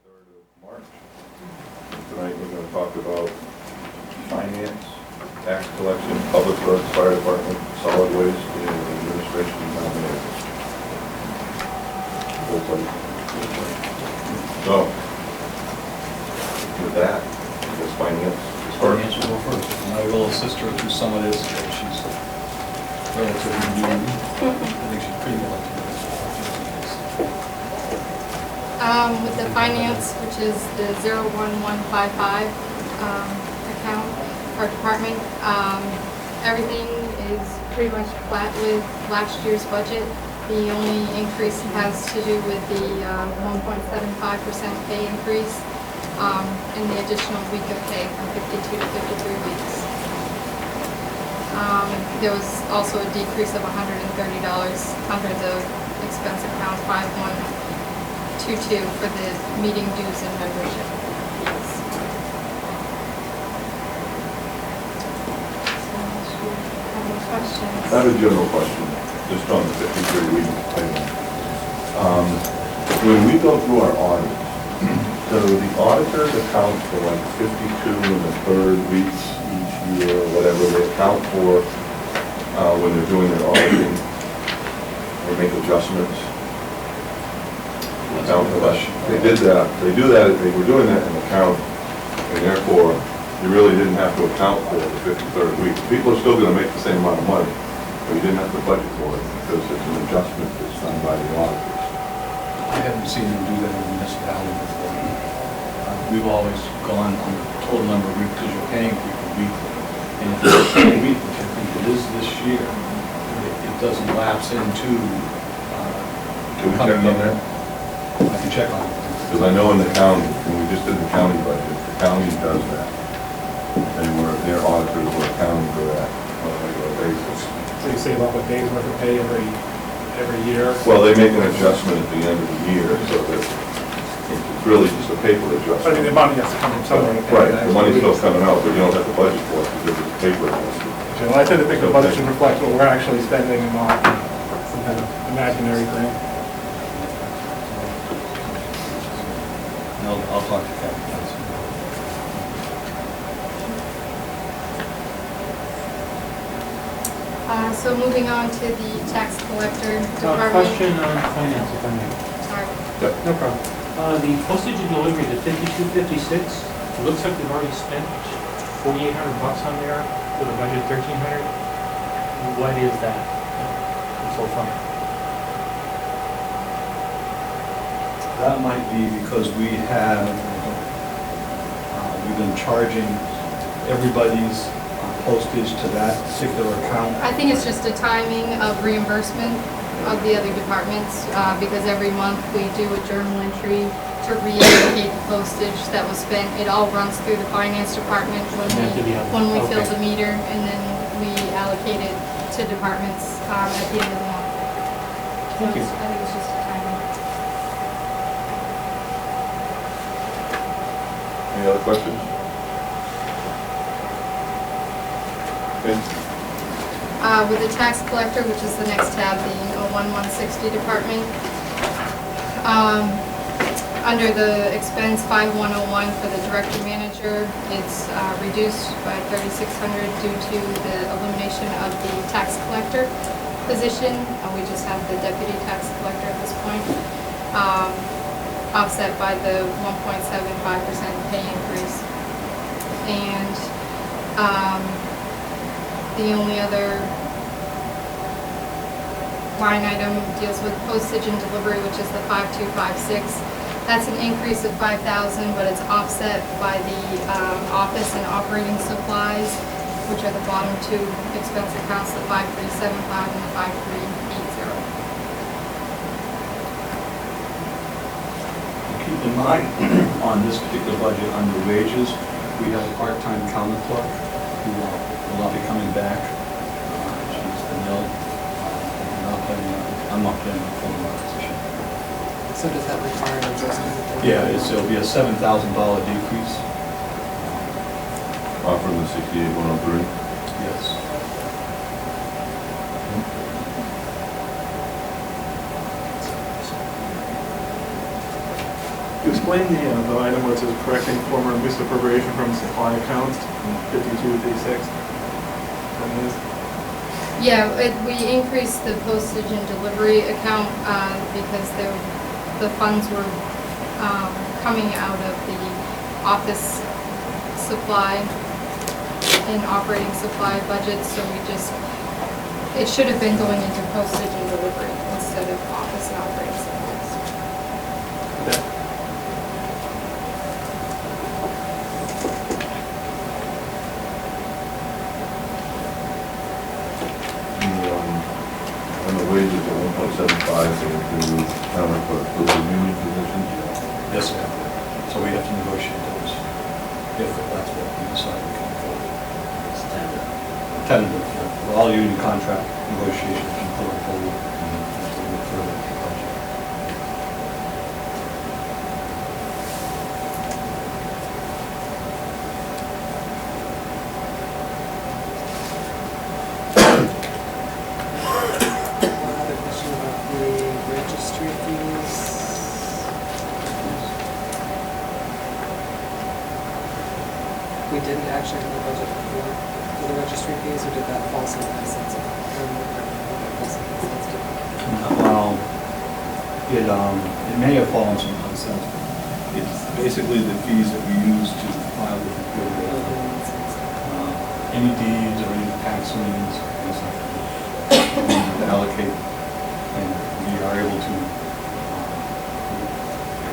23rd of March. Tonight we're going to talk about finance, tax collection, public works, fire department, solid waste, and administration and nominations. So, with that, I guess finance is first. Finance will go first. And I will assist her through some of this. She's relatively new. I think she's pretty well up to this. With the finance, which is the 01155 account for department, everything is pretty much flat with last year's budget. The only increase has to do with the 1.75% pay increase and the additional week of pay from 52 to 53 weeks. There was also a decrease of $130 under the expense account 5122 for the meeting dues and membership fees. So, do you have any questions? I have a general question, just on the 53-week payment. When we go through our audit, so the auditors account for like 52 and the third weeks each year, or whatever they account for when they're doing their auditing, they make adjustments. They did that. They do that. They were doing that in the county, and therefore you really didn't have to account for the 53rd week. People are still going to make the same amount of money, but you didn't have to budget for it because it's an adjustment that's done by the auditors. I haven't seen them do that in the municipality before. We've always gone on the total number of weeks because you're paying people weekly. And if it's a week, which I think it is this year, it doesn't lapse into Can we check on that? I can check on it. Because I know in the county, when we just did the county budget, the county does that. Their auditors were accounting for that on a regular basis. So you save up a day's worth of pay every year? Well, they make an adjustment at the end of the year, so that it's really just a paper adjustment. I mean, the money has to come from somewhere. Right, the money's still coming out, but you don't have to budget for it because it's a paper adjustment. Well, I tend to think the budget should reflect what we're actually spending and not some kind of imaginary thing. I'll talk to Kevin. So moving on to the tax collector department. Question on finance, if I may. Sorry. No problem. The postage and delivery, the 5256, it looks like we've already spent $4,800 on there with a budget of $1,300. What is that? It's so funny. That might be because we've been charging everybody's postage to that particular account. I think it's just a timing of reimbursement of the other departments, because every month we do a journal entry to reallocate the postage that was spent. It all runs through the finance department when we fill the meter, and then we allocate it to departments at the end of the month. Thank you. I think it's just a timing. Any other questions? Okay. With the tax collector, which is the next tab, the 01160 department, under the expense 5101 for the director manager, it's reduced by $3,600 due to the elimination of the tax collector position. We just have the deputy tax collector at this point, offset by the 1.75% pay increase. And the only other line item deals with postage and delivery, which is the 5256. That's an increase of $5,000, but it's offset by the office and operating supplies, which are the bottom two expense accounts, the 5375 and the 5380. Keep in mind, on this particular budget under wages, we have a part-time counter clerk who will not be coming back. She's the mill. I'm not playing a full position. So does that require an adjustment? Yeah, it'll be a $7,000 decrease. From the 68,103. Yes. you explain the item where it says correcting former misappropriation from supply accounts, 5256? Yeah, we increased the postage and delivery account because the funds were coming out of the office supply and operating supply budget, so it should have been going into postage and delivery instead of office and operating supplies. On the wages at 1.75, they include counter for the union positions. Yes, sir. So we have to negotiate those, if that's what we decide we can afford. It's tentative. For all union contract negotiations can put on hold until we further the budget. Another question about the registry fees. We didn't actually have a budget for the registry fees, or did that fall someplace else? Well, it may have fallen someplace else. It's basically the fees that we use to file with the court. Any deeds or any tax liens, things like that. We need to allocate, and we are able to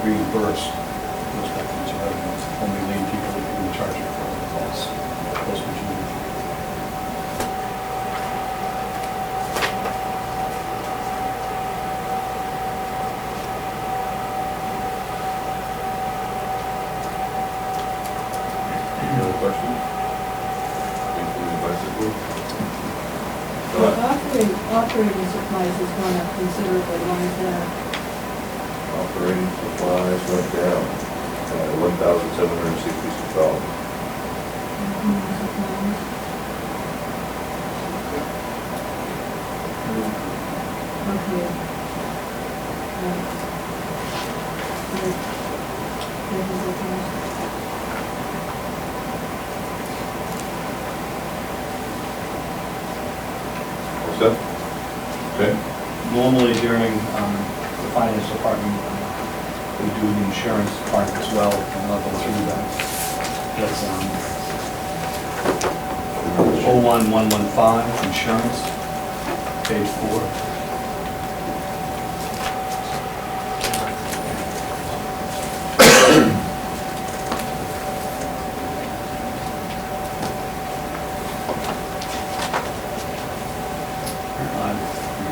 reimburse those victims of revenues. Only lien people who charge it for the costs, postage and delivery. Any other questions? Including bicycle? Operating supplies has gone up considerably, why is that? Operating supplies went down $1,766. Okay. What's that? Okay. Normally during the finance department, we do the insurance part as well, and I'll go through that. That's 01115, insurance, page 4.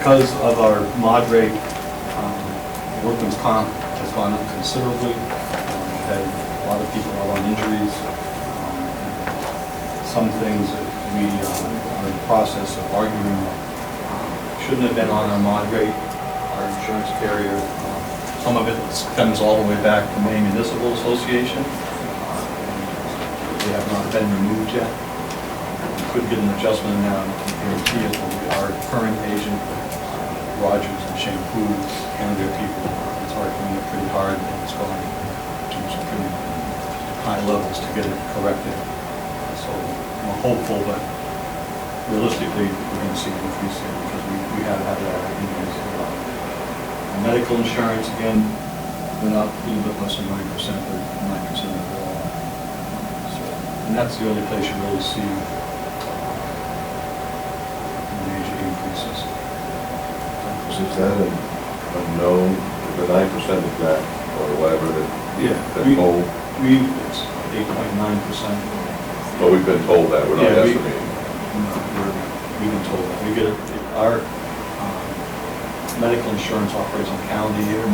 Because of our mod rate, workman's comp has gone up considerably. We've had a lot of people out on injuries. Some things that we are in the process of arguing shouldn't have been on our mod rate, our insurance carrier. Some of it stems all the way back to Maine Municipal Association. They have not been removed yet. We could get an adjustment in that, I guarantee it will be our current agent, Rogers and Shampoo, and their people. It's working pretty hard, and it's going to some pretty high levels to get it corrected. So we're hopeful, but realistically, we're going to see an increase here because we have had that increase. Medical insurance, again, went up a little bit less than 9%, but 9% overall. And that's the only place you really see major increases. Is that an unknown, the 9% of that, or whatever, that whole, It's 8.9%. but we've been told that, we're not Yeah, estimating. We've been told that. We get, our medical insurance operates on calendar year,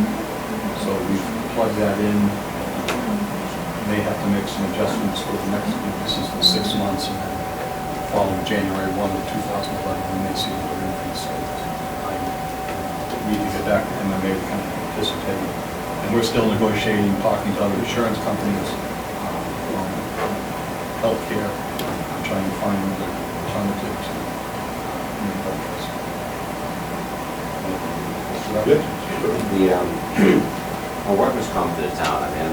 so we plug that in. May have to make some adjustments for the next, this is the 6 months, and then following January 1 of 2011, we may see another increase. So I need to get back to MMA to kind of anticipate. And we're still negotiating, talking to other insurance companies, healthcare, trying to find an alternative to reimburse. Good. The, workers' comp to the town, I mean,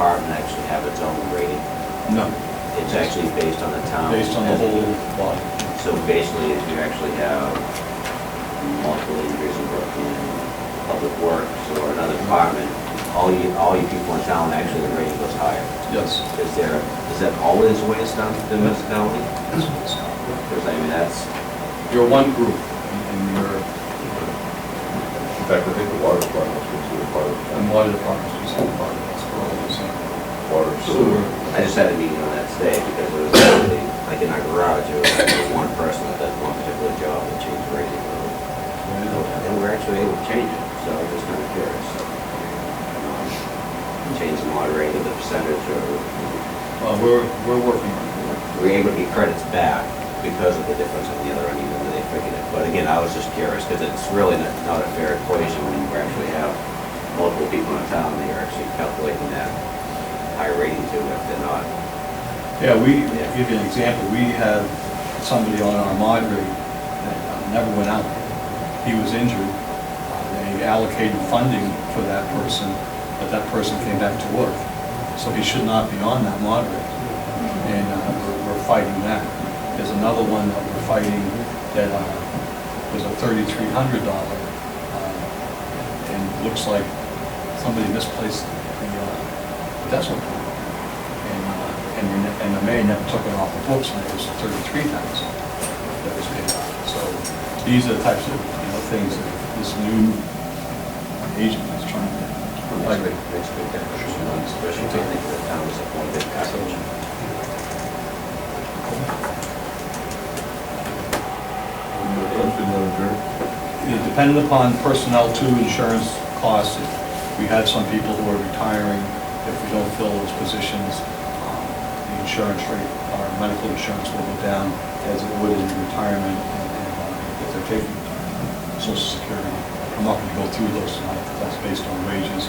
department actually have its own rating? No, It's actually based on the town? based on the whole body. So basically, if you actually have multiple injuries in public works or another department, all you people in town, actually the rating goes higher. Yes. Is that always the way it's done in the municipality? Because I mean, that's, You're one group, and you're, In fact, I think the water department was considered part of and the water department's just a part of that's for all the same. water sewer. I just had a meeting on that today because it was actually, like in our garage, it was actually one person that does one particular job and changed rating. And we're actually able to change it, so I'm just kind of curious. Change the moderator, the percentage, or We're working on it. we're able to get credits back because of the difference on the other end, even though they figured it. But again, I was just curious, because it's really not a fair equation when you actually have multiple people in town, and you're actually calculating that high rating to if they're not. Yeah, to give you an example, we had somebody on our mod rate that never went out. He was injured. They allocated funding for that person, but that person came back to work. So he should not be on that mod rate. And we're fighting that. There's another one that we're fighting that was a $3,300, and it looks like somebody misplaced the decimal point. And the mayor never took it off the books, and it was $33,000 that was paid out. So these are the types of things that this new agent is trying to fight. Makes a big difference, especially if the town is appointed package. Depending upon personnel too, insurance costs, if we had some people who are retiring, if we don't fill those positions, the insurance rate, our medical insurance will go down as it would in retirement, and if they're taking Social Security. I'm not gonna go through those tonight, because that's based on wages.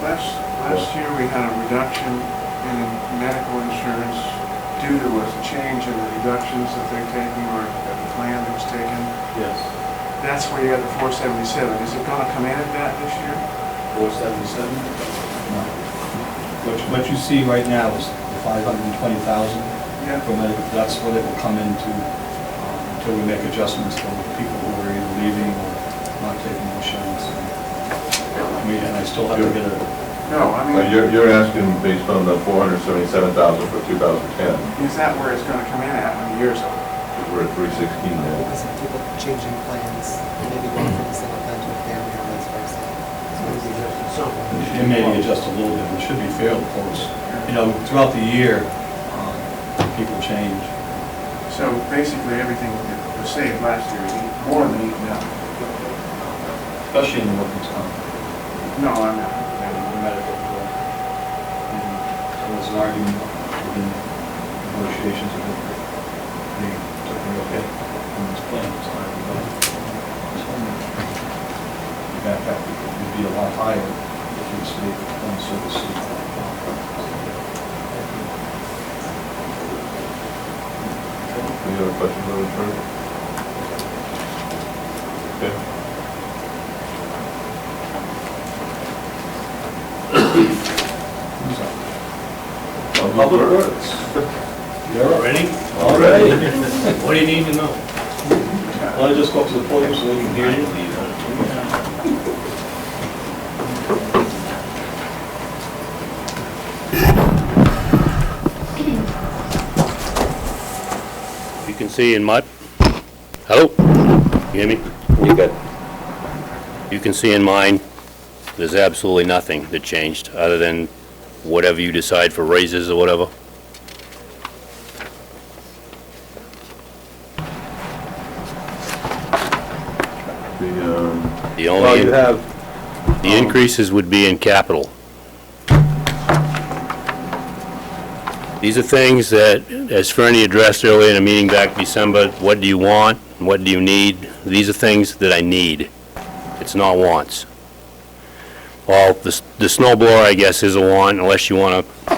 Last year, we had a reduction in medical insurance due to a change in the deductions that they're taking, or the plan that was taken. Yes. That's where you got the 477. Is it gonna come in at that this year? 477? No. What you see right now is the 520,000 Yeah. for medical, that's what it will come into until we make adjustments for people who are either leaving or not taking insurance. And I still have to get a, No, I mean, You're asking based on the 477,000 for 2010, is that where it's gonna come in at when the year's over? because we're at 316 now. Because of people changing plans, maybe going from a single plan to a family or vice versa. it may be adjusted a little bit, it should be fairly close. Throughout the year, people change. So basically, everything that was saved last year is more than eaten up. Especially in the workers' comp, No, I'm not. the medical. And so there's an argument within negotiations of it. They took me okay on this plan, so I in fact, it would be a lot higher if you stayed on service. Any other questions on the attorney? Okay. Public Works. You're ready? All ready. What do you need to know? Want to just go up to the podium so they can hear you? You can see in mud. Hello? You hear me? You good? You can see in mine, there's absolutely nothing that changed, other than whatever you decide for raises or whatever. The Well, you only, have, the increases would be in capital. These are things that, as Fernie addressed earlier in a meeting back December, what do you want, what do you need? These are things that I need. It's not wants. Well, the snow blower, I guess, is a want, unless you want to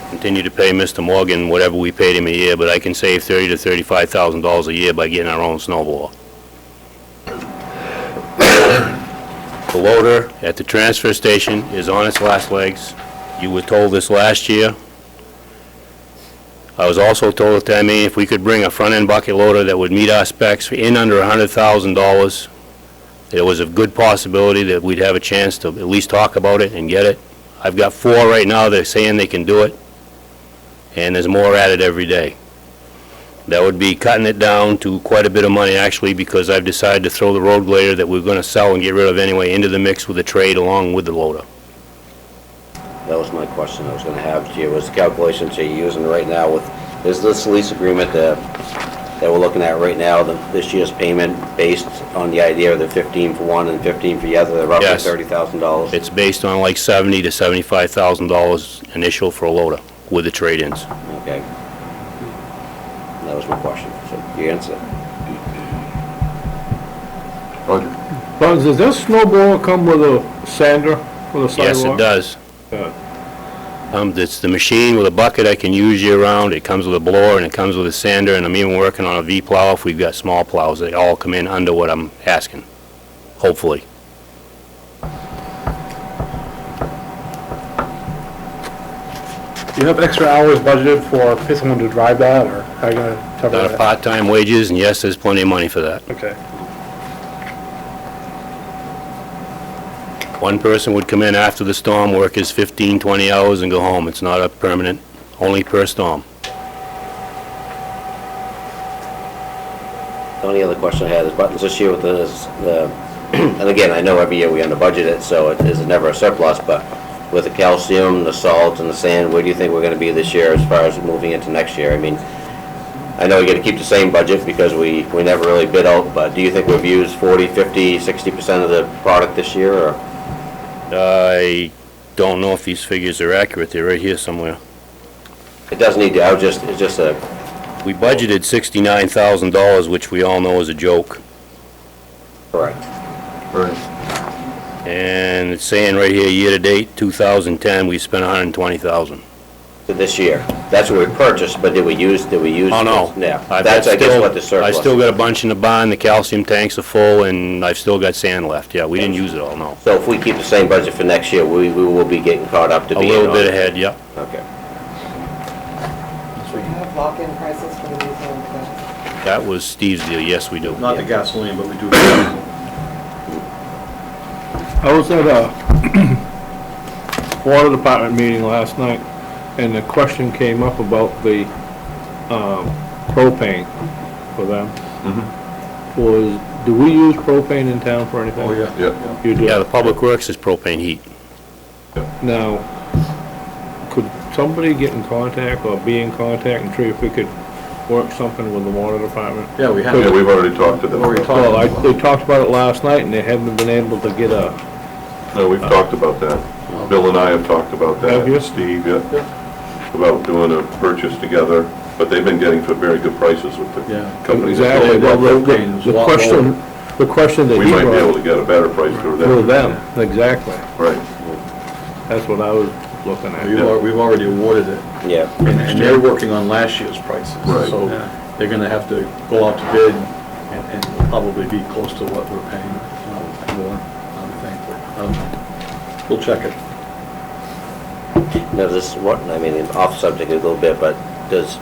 continue to pay Mr. Morgan whatever we paid him a year, but I can save $30,000 to $35,000 a year by getting our own snow blower. The loader at the transfer station is on its last legs. You were told this last year. I was also told at that meeting if we could bring a front-end bucket loader that would meet our specs in under $100,000, there was a good possibility that we'd have a chance to at least talk about it and get it. I've got 4 right now that are saying they can do it, and there's more added every day. That would be cutting it down to quite a bit of money, actually, because I've decided to throw the road grader that we're going to sell and get rid of anyway into the mix with the trade along with the loader. That was my question I was gonna have to you, was the calculations you're using right now with, is this lease agreement that we're looking at right now, this year's payment based on the idea of the 15 for one and 15 for the other, roughly Yes. $30,000? It's based on like $70,000 to $75,000 initial for a loader with the trade-ins. Okay. That was my question, so you answered. Roger. Bugs, does this snow blower come with a sander for the sidewalk? Yes, it does. Yeah. It's the machine with a bucket I can use year-round. It comes with a blower and it comes with a sander, and I'm even working on a V-plow if we've got small plows. They all come in under what I'm asking, hopefully. Do you have extra hours budgeted for pay someone to drive that, or how are you gonna cover Got a that? part-time wages, and yes, there's plenty of money for that. Okay. One person would come in after the storm, work his 15, 20 hours, and go home. It's not a permanent, only per storm. The only other question I had is buttons this year with the and again, I know every year we under budget it, so it is never a surplus, but with the calcium, the salt, and the sand, where do you think we're gonna be this year as far as moving into next year? I mean, I know we gotta keep the same budget because we never really bid out, but do you think we've used 40, 50, 60% of the product this year, or? I don't know if these figures are accurate. They're right here somewhere. It doesn't need to, it's just a, We budgeted $69,000, which we all know is a joke. correct. Right. And it's saying right here, year-to-date, 2010, we spent $120,000. So this year, that's what we purchased, but did we use? Oh, no. Yeah, I've that's, got I guess, still- what the surplus. I still got a bunch in the barn, the calcium tanks are full, and I've still got sand left. Yeah, we didn't use it all, no. So if we keep the same budget for next year, we will be getting caught up to A be little bit ahead, yep. Okay. Do you have lock-in prices for the diesel and the gas? That was Steve's deal, yes, we do. Not the gasoline, but we do diesel. I was at a water department meeting last night, and the question came up about the propane for them. Was, do we use propane in town for anything? Oh, yeah. Yeah. You do? Yeah, the Public Works is propane heat. Now, could somebody get in contact or be in contact and see if we could work something with the water department? Yeah, we have. Yeah, we've already talked to them. Already talked. Well, they talked about it last night, and they haven't been able to get a, No, we've talked about that. Bill and I have talked about that. Have you? Steve, yeah. About doing a purchase together, but they've been getting for very good prices with the Yeah. companies. exactly, well, propane is a lot the question that We he might be able brought to get a better price through for them. them, exactly. Right. That's what I was looking at. We've already awarded it, Yeah. and they're working on last year's prices. Right. So they're gonna have to go out to bid and probably be close to what we're paying, more, I would think, but, we'll check it. Now, this, what, I mean, off subject a little bit, but does,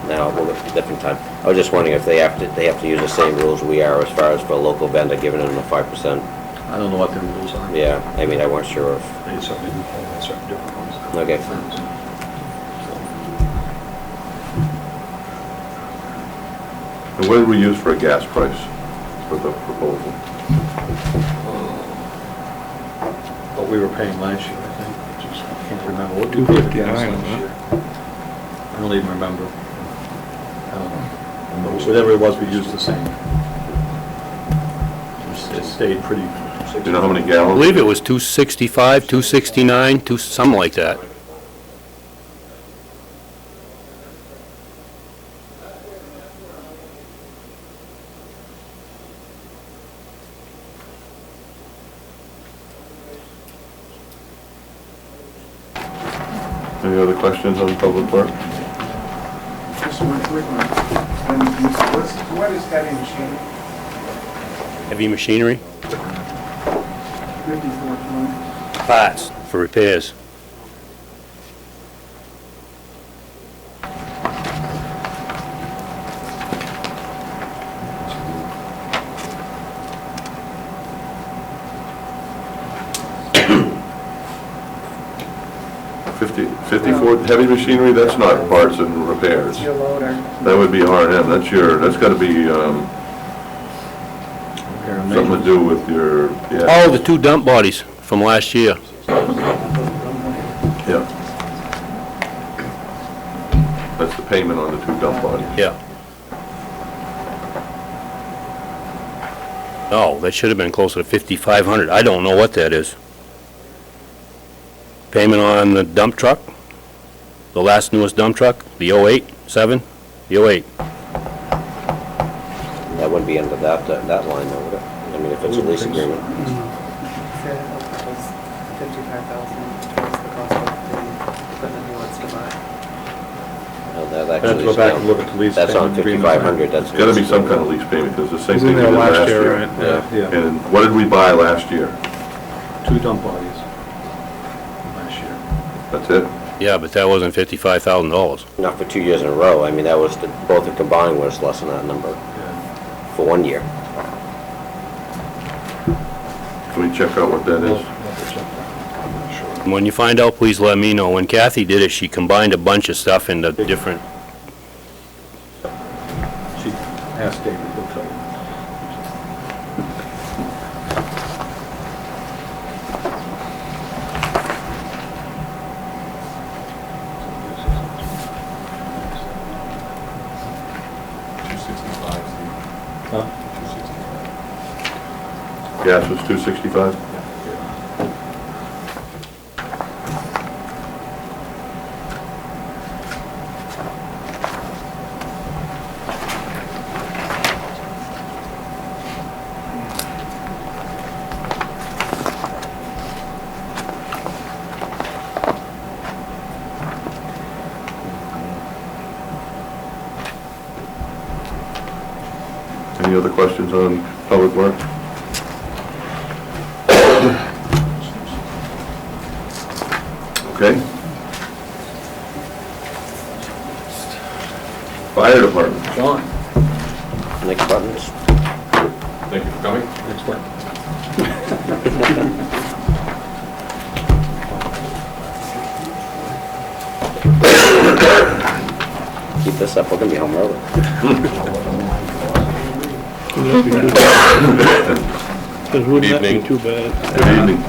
now, we'll get to a different time. I was just wondering if they have to use the same rules we are as far as for a local vendor giving them the 5%. I don't know what the rules are. Yeah, I mean, I weren't sure if, They certainly do follow certain different ones. okay. And what did we use for a gas price for the proposal? What we were paying last year, I think, just, I can't remember. What did we pay for gas $2.59, last huh? year? I don't even remember. I don't know. But whatever it was, we used the same. It stayed pretty. Do you know how many I gallons? believe it was 265, 269, something like that. Any other questions on public work? Just one quick one. What is heavy machinery? Heavy machinery? 50 for tonight. Parts for repairs. $54, heavy machinery, that's not parts and repairs. Your loader. That would be R&M, that's gotta be, something to do with your, yeah, Oh, the 2 dump bodies from last year. yeah. That's the payment on the 2 dump bodies. Yeah. Oh, that should have been closer to 5,500. I don't know what that is. Payment on the dump truck? The last newest dump truck? The 08, 7? The 08. That wouldn't be under that line though, would it? I mean, if it's a lease agreement. Said it was 55,000 towards the cost of the equipment he wants to buy. No, that Let's actually go is back down. and look at the lease. That's on payment agreement. 5,500, that's. It's gotta be some kind of lease payment, because the same It's thing in we there did last year, right? Yeah. And what did we buy last year? 2 dump bodies last year. That's it? Yeah, but that wasn't $55,000. Not for 2 years in a row. I mean, that was, both the combined was less than that number for 1 year. Can we check out what that is? When you find out, please let me know. When Kathy did it, she combined a bunch of stuff into different, She asked David, he'll tell you. Gas was 265? Any other questions on Public Works? Okay. Fire Department. John? Next buttons. Thank you for coming. Next one. Keep this up, we're gonna be home early. Because wouldn't that be Evening. too bad? Good evening.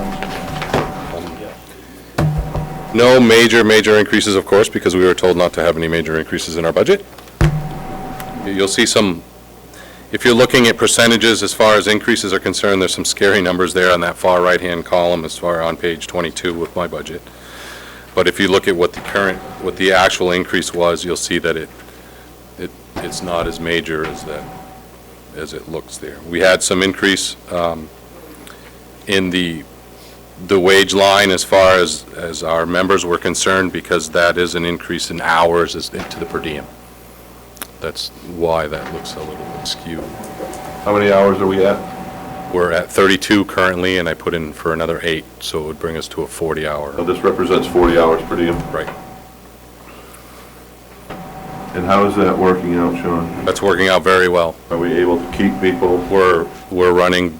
No major increases, of course, because we were told not to have any major increases in our budget. You'll see some, if you're looking at percentages as far as increases are concerned, there's some scary numbers there on that far right-hand column as far on page 22 with my budget. But if you look at what the actual increase was, you'll see that it's not as major as it looks there. We had some increase in the wage line as far as our members were concerned, because that is an increase in hours to the per diem. That's why that looks a little skewed. How many hours are we at? We're at 32 currently, and I put in for another 8, so it would bring us to a 40-hour. So this represents 40 hours per diem. Right. And how is that working out, Sean? That's working out very well. Are we able to keep people? We're running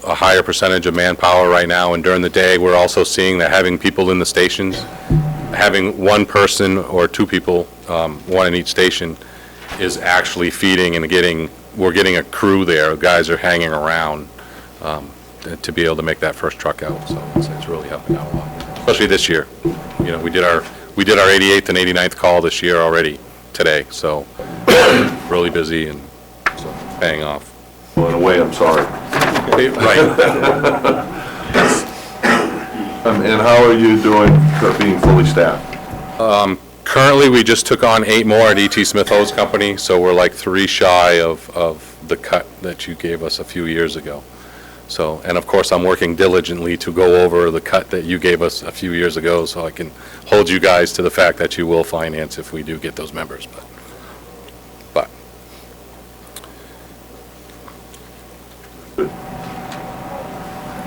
a higher percentage of manpower right now, and during the day, we're also seeing that having people in the stations, having one person or 2 people, one in each station, is actually feeding and we're getting a crew there. Guys are hanging around to be able to make that first truck out, so it's really helping out a lot, especially this year. You know, we did our 88th and 89th call this year already today, so really busy and so paying off. Well, in a way, I'm sorry. Right. And how are you doing being fully staffed? Currently, we just took on 8 more at E.T. Smith Hose Company, so we're like 3 shy of the cut that you gave us a few years ago. So, and of course, I'm working diligently to go over the cut that you gave us a few years ago, so I can hold you guys to the fact that you will finance if we do get those members, but.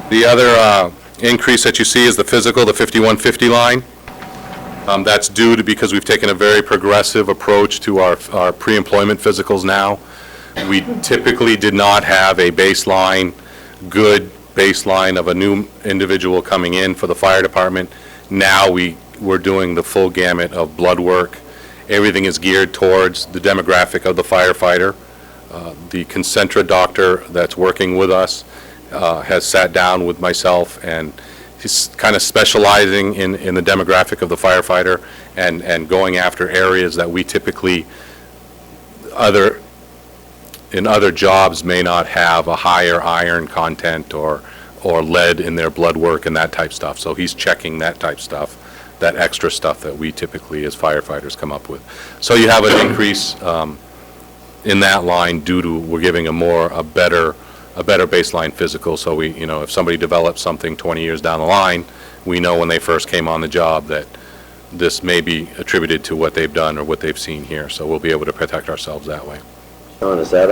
The other increase that you see is the physical, the 5150 line. That's due to, because we've taken a very progressive approach to our pre-employment physicals now. We typically did not have a baseline, good baseline of a new individual coming in for the fire department. Now we're doing the full gamut of blood work. Everything is geared towards the demographic of the firefighter. The Concentra doctor that's working with us has sat down with myself, and he's kind of specializing in the demographic of the firefighter and going after areas that we typically in other jobs may not have a higher iron content or lead in their blood work and that type stuff. So he's checking that type stuff, that extra stuff that we typically as firefighters come up with. So you have an increase in that line due to we're giving a better baseline physical. So we, if somebody develops something 20 years down the line, we know when they first came on the job that this may be attributed to what they've done or what they've seen here. So we'll be able to protect ourselves that way. John, is that,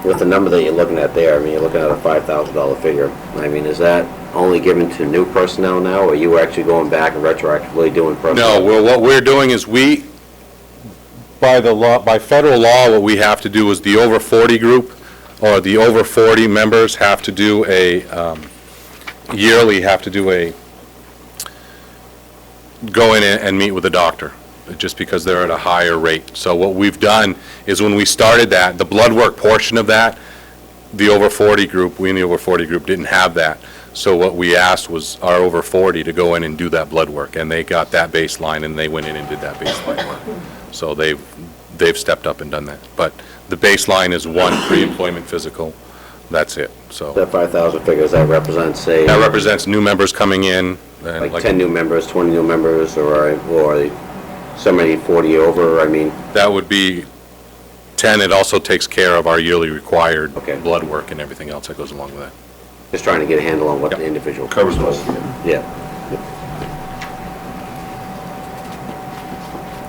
with the number that you're looking at there, I mean, you're looking at a $5,000 figure. I mean, is that only given to new personnel now, or are you actually going back and retroactively doing personnel? No, what we're doing is by federal law, what we have to do is the over 40 group, or the over 40 members have to do yearly go in and meet with a doctor, just because they're at a higher rate. So what we've done is when we started that, the blood work portion of that, we in the over 40 group didn't have that. So what we asked was our over 40 to go in and do that blood work, and they got that baseline, and they went in and did that baseline work. So they've stepped up and done that. But the baseline is one pre-employment physical. That's it. So That 5,000 figures, that represents, say, that represents new members coming in. And like 10 new members, 20 new members, or somebody 40 over, I mean. That would be 10. It also takes care of our yearly required blood work and everything else that goes along with that. Just trying to get a handle on what the individual Covers was. most. Yeah.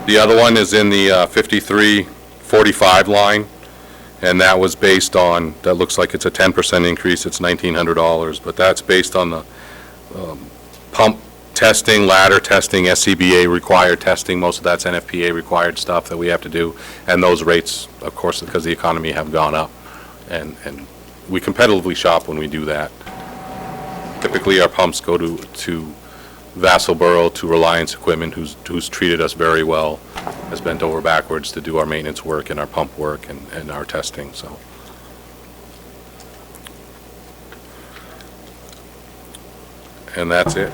The other one is in the 5345 line, and that was based on, that looks like it's a 10% increase, it's $1,900, but that's based on the pump testing, ladder testing, SCBA required testing. Most of that's NFPA required stuff that we have to do, and those rates, of course, because the economy have gone up, and we competitively shop when we do that. Typically, our pumps go to Vassalboro, to Reliance Equipment, who's treated us very well, has bent over backwards to do our maintenance work and our pump work and our testing. So, and that's it,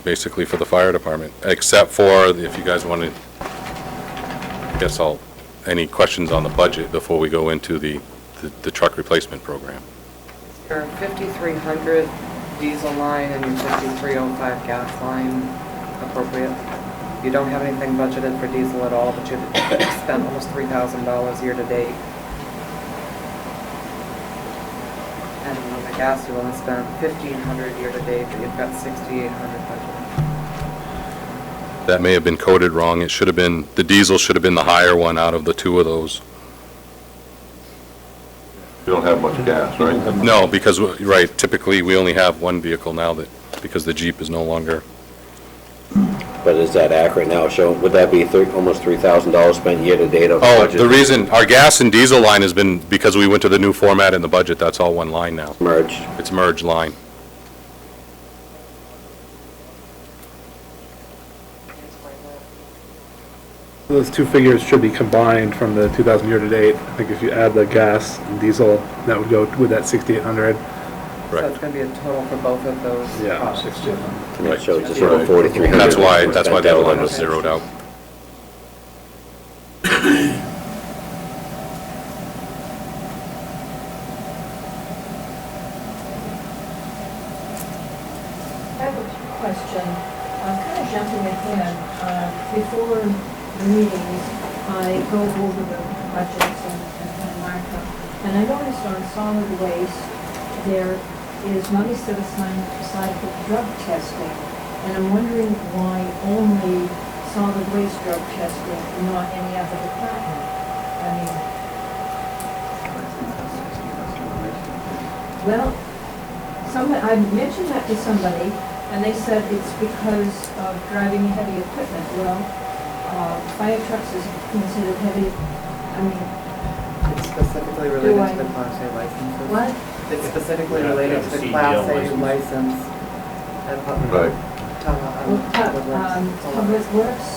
basically, for the fire department, except for if you guys want to, I guess any questions on the budget before we go into the truck replacement program. Your 5,300 diesel line and your 5,305 gas line appropriate? You don't have anything budgeted for diesel at all, but you've spent almost $3,000 year to date. And on the gas, you only spent $1,500 year to date, but you've got $6,800 budgeted. That may have been coded wrong. It should have been, the diesel should have been the higher one out of the two of those. You don't have much gas, right? No, because, right, typically we only have one vehicle now because the Jeep is no longer. But is that accurate now? Would that be almost $3,000 spent year to date of the Oh, budget? the reason, our gas and diesel line has been because we went to the new format in the budget. That's all one line now. Merged. It's merged line. Those two figures should be combined from the 2,000 year-to-date. I think if you add the gas and diesel, that would go with that 6,800. So it's going to be a total for both of those Yeah. costs. And that shows just over 4,300. That's why the other line was zeroed out. I have a question. I'm kind of jumping ahead. Before the meetings, I go over the budgets and mark up. And I noticed on solid waste, there is money set aside for drug testing. And I'm wondering why only solid waste drug testing, not any other department? I mean, well, I mentioned that to somebody, and they said it's because of driving heavy equipment. Well, fire trucks is considered heavy, I mean, It's specifically related to the Class A licenses. what? It's specifically You have to related have to a the CDL Class A license. license. And Right. Public Works,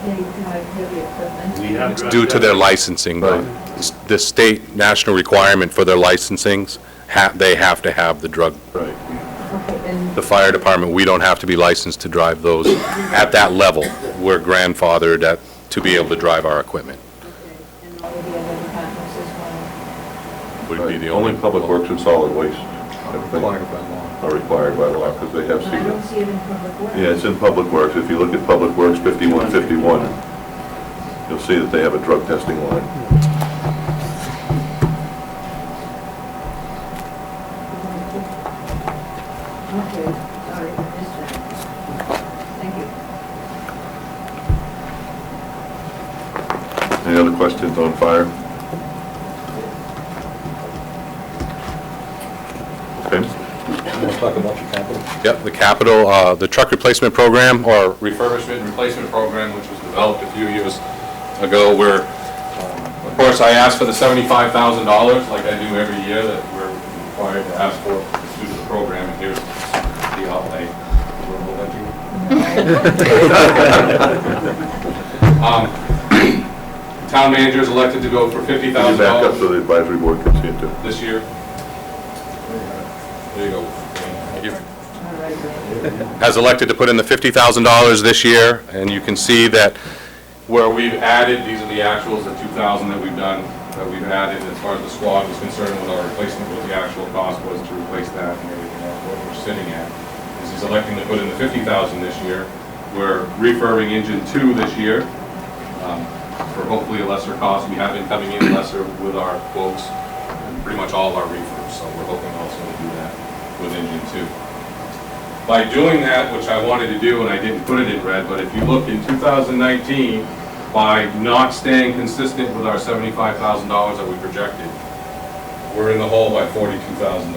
they drive heavy equipment. We have It's due to their licensing. Right. The state national requirement for their licensings, they have to have the drug. Right. Okay, and The fire department, we don't have to be licensed to drive those at that level. We're grandfathered to be able to drive our equipment. and all of the other departments as well. Would be the Only Public Works and Solid Waste, I think, Required by law. are required by law, because they have But I seen don't it. see it in Public Works. Yeah, it's in Public Works. If you look at Public Works 5151, you'll see that they have a drug testing line. Okay, sorry, I missed that. Thank you. Any other questions on fire? Okay. Let's talk about your capital. Yep, the capital, the truck replacement program, or refurbishment and replacement program, which was developed a few years ago, where, of course, I asked for the $75,000, like I do every year, that we're required to ask for due to the program, and here's the outlay. Town manager is elected to go for Can you back up $50,000 so the advisory board can see it too? this year. There you go. Thank you. All right, great. Has elected to put in the $50,000 this year, and you can see that where we've added, these are the actuals, the 2,000 that we've done, that we've added as far as the squad was concerned with our replacement, what the actual cost was to replace that and everything else, what we're sitting at. Is he's electing to put in the 50,000 this year. We're refurbing engine 2 this year, for hopefully a lesser cost. We have been coming in lesser with our quotes, and pretty much all of our refurbs, so we're hoping also to do that with engine 2. By doing that, which I wanted to do, and I didn't put it in red, but if you look in 2019, by not staying consistent with our $75,000 that we projected, we're in the hole by $42,000.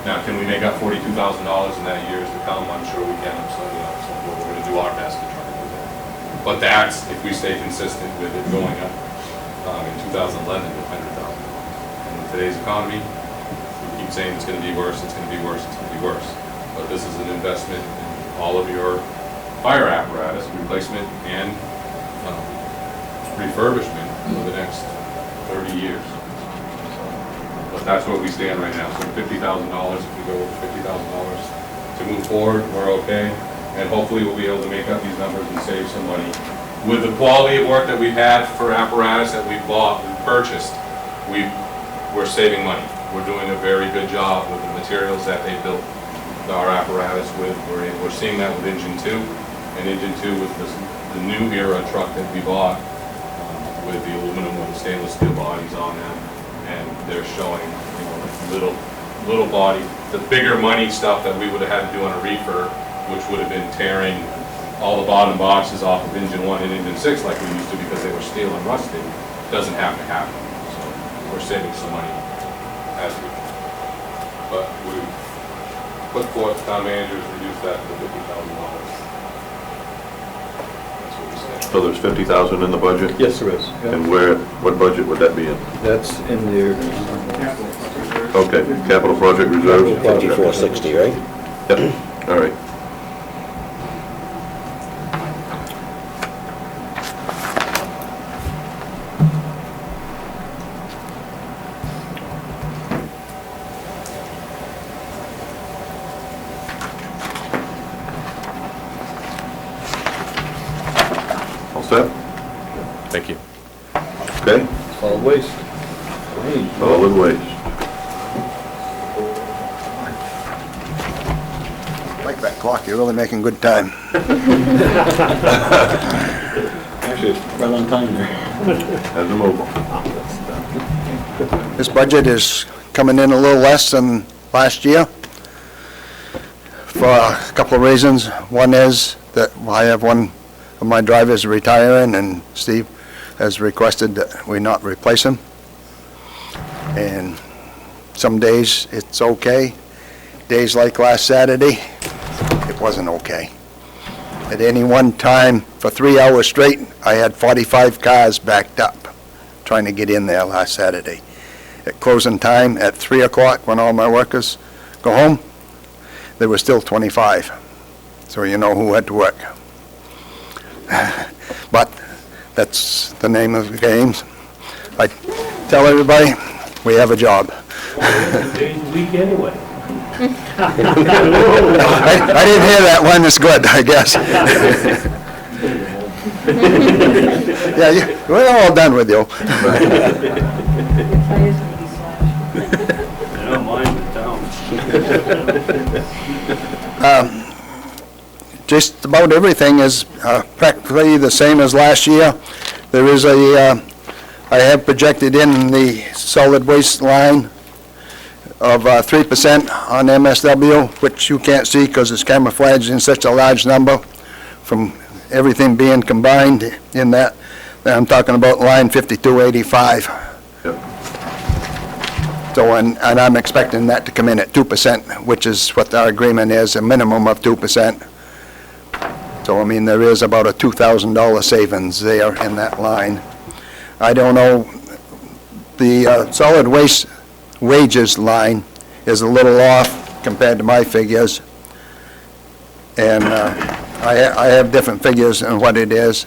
Now, can we make up $42,000 in that years to come? I'm sure we can. So we're going to do our best to try to do that. But that's if we stay consistent with it going up in 2011 to $100,000. And in today's economy, we keep saying it's going to be worse, it's going to be worse, it's going to be worse. But this is an investment in all of your fire apparatus, replacement and refurbishment for the next 30 years. But that's where we stand right now. So $50,000, if we go with $50,000 to move forward, we're okay. And hopefully we'll be able to make up these numbers and save some money. With the quality of work that we've had for apparatus that we've bought, we've purchased, we're saving money. We're doing a very good job with the materials that they built our apparatus with. We're seeing that with engine 2. And engine 2 was the new era truck that we bought with the aluminum with the stainless steel bodies on them. And they're showing, little body, the bigger money stuff that we would have had to do on a refurb, which would have been tearing all the bottom boxes off of engine 1 and engine 6 like we used to because they were steel and rusted, doesn't have to happen. So we're saving some money as we, but we put forth town managers reduce that to $50,000. That's what we said. So there's 50,000 in the budget? Yes, there is. Yeah. And what budget would that be in? That's in there. Okay, capital project reserves? 5460, right? Yep, all right. All set? Thank you. Okay, Solid waste. solid waste. Like that clock, you're really making good time. Actually, it's right on time there. As a mobile. This budget is coming in a little less than last year for a couple of reasons. One is that I have one of my drivers retiring, and Steve has requested that we not replace him. And some days it's okay, days like last Saturday, it wasn't okay. At any one time, for 3 hours straight, I had 45 cars backed up trying to get in there last Saturday. At closing time, at 3 o'clock, when all my workers go home, there were still 25. So you know who had to work. But that's the name of the games. I tell everybody, we have a job. Days a week anyway. I didn't hear that one, it's good, I guess. Yeah, we're all done with you. I don't mind the town. Just about everything is practically the same as last year. There is I have projected in the solid waste line of 3% on MSW, which you can't see because it's camouflaged in such a large number from everything being combined in that. I'm talking about line 5285. Yep. So, and I'm expecting that to come in at 2%, which is what our agreement is, a minimum of 2%. So, I mean, there is about a $2,000 savings there in that line. I don't know, the solid waste wages line is a little off compared to my figures. And I have different figures on what it is.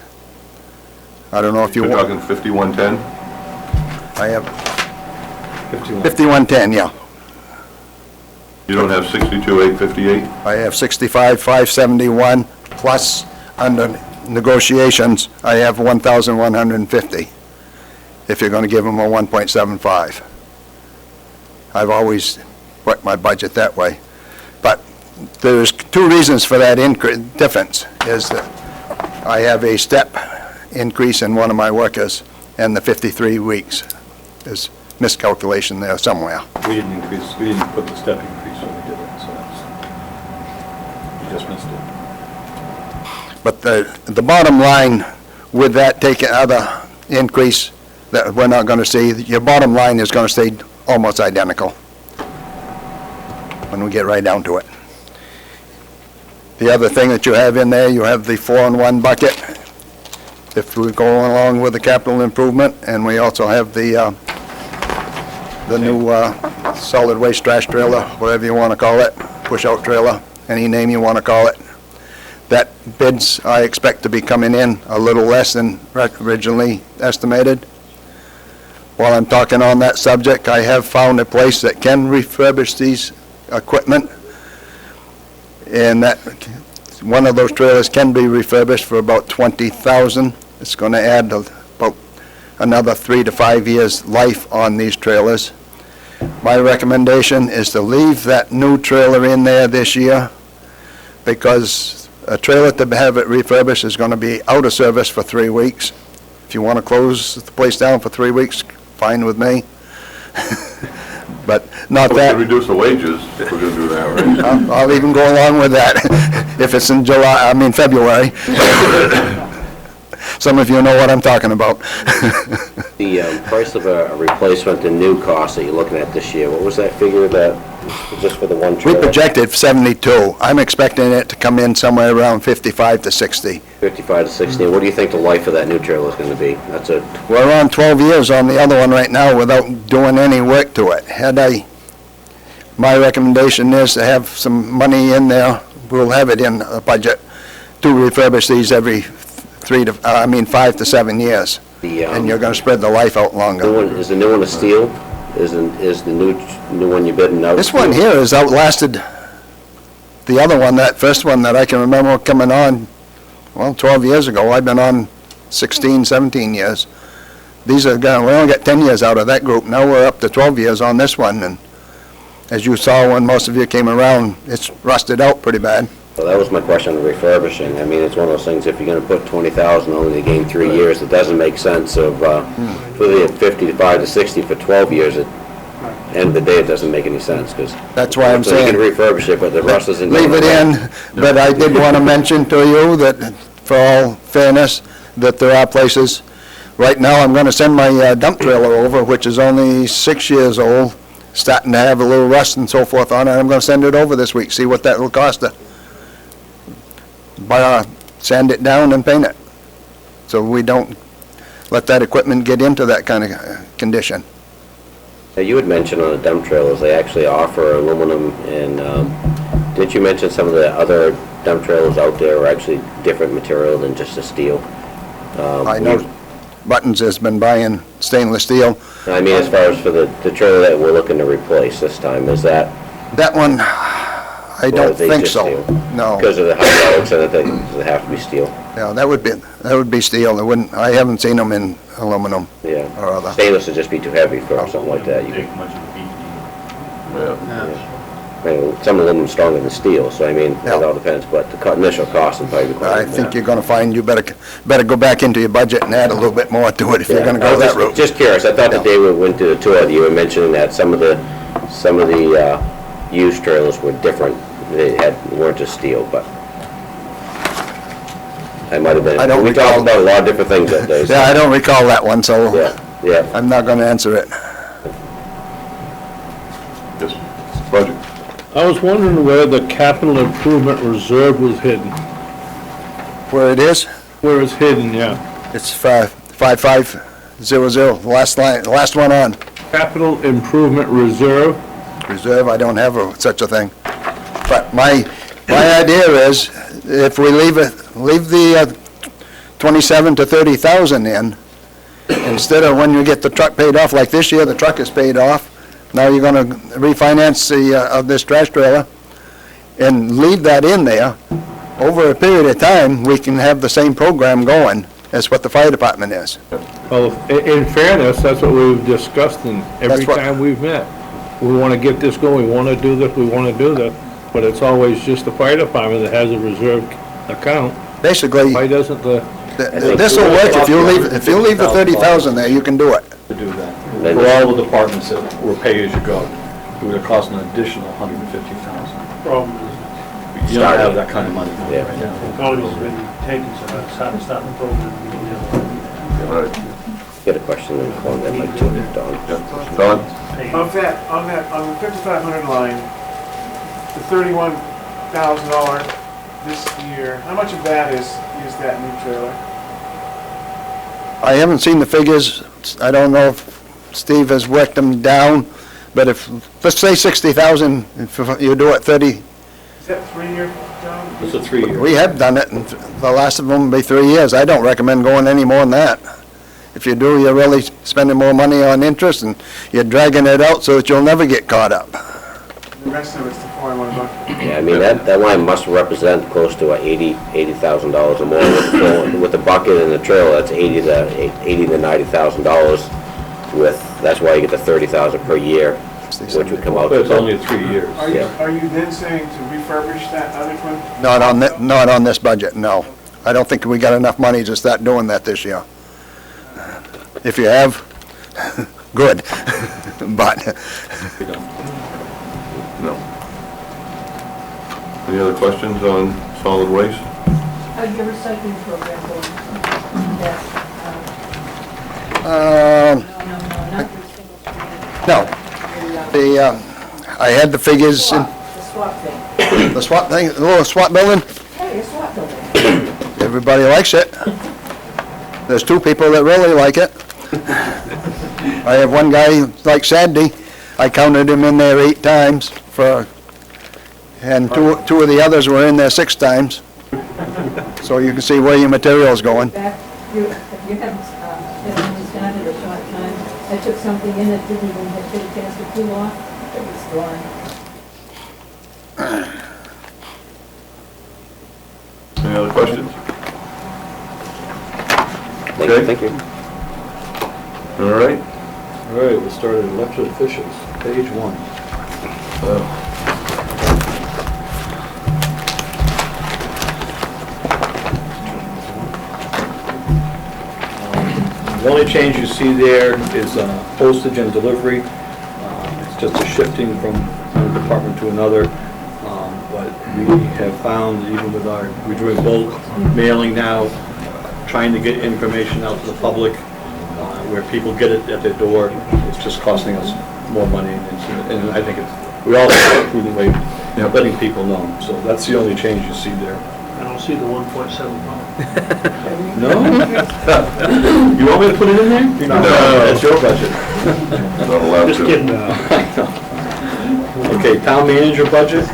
I don't know if you You're want. talking 5110? I have 5110, yeah. You don't have 62,858? I have 65,571, plus under negotiations, I have 1,150, if you're going to give them a 1.75. I've always worked my budget that way. But there's two reasons for that difference, is that I have a step increase in one of my workers, and the 53 weeks. There's miscalculation there somewhere. We didn't put the step increase when we did it, so you just missed it. But the bottom line with that taking other increase that we're not going to see, your bottom line is going to stay almost identical when we get right down to it. The other thing that you have in there, you have the 4-in-1 bucket. If we go along with the capital improvement, and we also have the new solid waste trash trailer, whatever you want to call it, push-out trailer, any name you want to call it. That bids I expect to be coming in a little less than originally estimated. While I'm talking on that subject, I have found a place that can refurbish these equipment, and that one of those trailers can be refurbished for about $20,000. It's going to add about another 3 to 5 years life on these trailers. My recommendation is to leave that new trailer in there this year, because a trailer to have it refurbished is going to be out of service for 3 weeks. If you want to close the place down for 3 weeks, fine with me. But not We that. can reduce the wages if we're going to do that, right? I'll even go along with that, if it's in February. Some of you know what I'm talking about. The price of a replacement and new cost that you're looking at this year, what was that figure that, just for the one We trailer? projected 72. I'm expecting it to come in somewhere around 55 to 60. 55 to 60, what do you think the life of that new trailer is going to be? That's a, We're on 12 years on the other one right now without doing any work to it. My recommendation is to have some money in there, we'll have it in a budget, to refurbish these every 5 to 7 years. And you're going to spread the life out longer. is the new one a steel? Is the new one you're bidding out? This one here has outlasted the other one, that first one that I can remember coming on, 12 years ago. I've been on 16, 17 years. We only got 10 years out of that group. Now we're up to 12 years on this one, and as you saw when most of you came around, it's rusted out pretty bad. Well, that was my question on the refurbishing. I mean, it's one of those things, if you're going to put 20,000 only to gain 3 years, it doesn't make sense of, for the 55 to 60 for 12 years, at the end of the day, it doesn't make any sense, because That's why I'm you saying, can refurbish it, but the rust isn't. leave it in, but I did want to mention to you that, for all fairness, that there are places, right now I'm going to send my dump trailer over, which is only 6 years old, starting to have a little rust and so forth on it. I'm gonna send it over this week, see what that will cost to sand it down and paint it, so we don't let that equipment get into that kind of condition. Now, you had mentioned on the dump trailers, they actually offer aluminum, and did you mention some of the other dump trailers out there are actually different material than just the steel? I know Buttons has been buying stainless steel. I mean, as far as for the trailer that we're looking to replace this time, is that? That one, I or don't is they think just so, steel? no. Because of the hydraulics and everything, does it have to be steel? Yeah, that would be steel. I haven't seen them in aluminum Yeah. or other. Stainless would just be too heavy for something like that. You could, Take much of a beat. Yeah. I mean, some aluminum's stronger than steel, so I mean, it Yeah. all depends, but the initial cost would probably be quite a I bit think more. you're gonna find you better go back into your budget and add a little bit more to it if you're Yeah, gonna I go was that just- route. Just curious, I thought Yeah. the day we went to the tour, you were mentioning that some of the used trailers were different. Weren't just steel, but I might have been. I don't We talked recall. about a lot of different things that day. so- Yeah, I don't recall that one, so Yeah, yeah. I'm not gonna answer it. Yes, budget. I was wondering where the capital improvement reserve was hidden. Where it is, Where it's hidden, yeah. it's 5500, the last line, the last one on. Capital improvement reserve, Reserve, I don't have such a thing. But my idea is, if we leave the 27 to 30,000 in, instead of when you get the truck paid off, like this year, the truck is paid off, now you're gonna refinance of this trash trailer, and leave that in there, over a period of time, we can have the same program going as what the fire department is. well, in fairness, that's what we've discussed in every That's what- time we've met. We wanna get this going, we wanna do this, we wanna do that, but it's always just the fire department that has a reserve account. Basically, Why doesn't the, this will work, if you leave the 30,000 there, you can do it. To do that. Then- For all the departments that were pay-as-you-go, it would have cost an additional $150,000. Problem You don't have that kind of money Yeah. right now. is, economy's been taken, so that's how to stop the program. Right. Got a question in the corner that might tune it down. Don? Of that, on the 5500 line, the $31,000 this year, how much of that is that new trailer? I haven't seen the figures, I don't know if Steve has worked them down, but if, let's say 60,000, if you do it 30, Is that 3-year, John? It's a 3-year. we have done it, and the last of them will be 3 years. I don't recommend going any more than that. If you do, you're really spending more money on interest, and you're dragging it out so that you'll never get caught up. The rest of it's the 41 bucks. Yeah, I mean, that line must represent close to $80,000 or more with the bucket and the trailer. That's $80,000 to $90,000 with, that's why you get the $30,000 per year, which would come out. But it's only 3 years. Are you then saying to refurbish that other one? Not on this budget, no. I don't think we got enough money to start doing that this year. If you have, good, but No. Any other questions on solid waste? How's your recycling program going? That, no, not the single stream. no. I had the figures, in The swap thing. the SWAT thing, the little SWAT building, Hey, a swap building. everybody likes it. There's 2 people that really like it. I have one guy, like Sandy, I counted him in there 8 times and two of the others were in there 6 times. So you can see where your material's going. Back, you haven't started a short time. I took something in that didn't even get a chance to cool off. It was gone. Any other questions? Thank you. All right. All right, we'll start at elected officials, page 1. The only change you see there is postage and delivery. It's just a shifting from one department to another. But we have found, even with we're doing bulk mailing now, trying to get information out to the public, where people get it at their door, it's just costing us more money, and I think it's, we all think it's a prudent way of letting people know. So that's the only change you see there. I don't see the 1.75. No? You want me to put it in there? No. That's your budget. Not allowed Just to. kidding. Okay, town manager budget.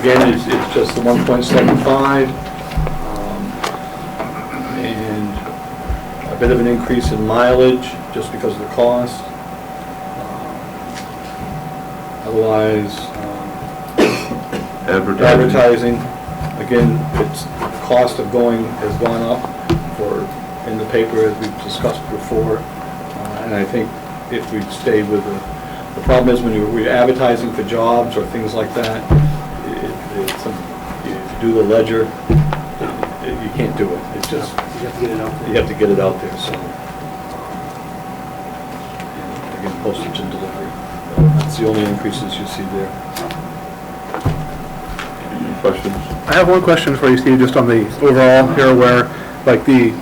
Again, it's just the 1.75. And a bit of an increase in mileage, just because of the cost. Otherwise, advertising, again, it's, the cost of going has gone up in the paper, as we've discussed before. And I think if we stay with the problem is when we're advertising for jobs or things like that, if you do the ledger, you can't do it. It's just, You have to get it out there. you have to get it out there, so. And again, postage and delivery. That's the only increases you see there. Any questions? I have one question for you, Steve, just on the overall here, where, like, the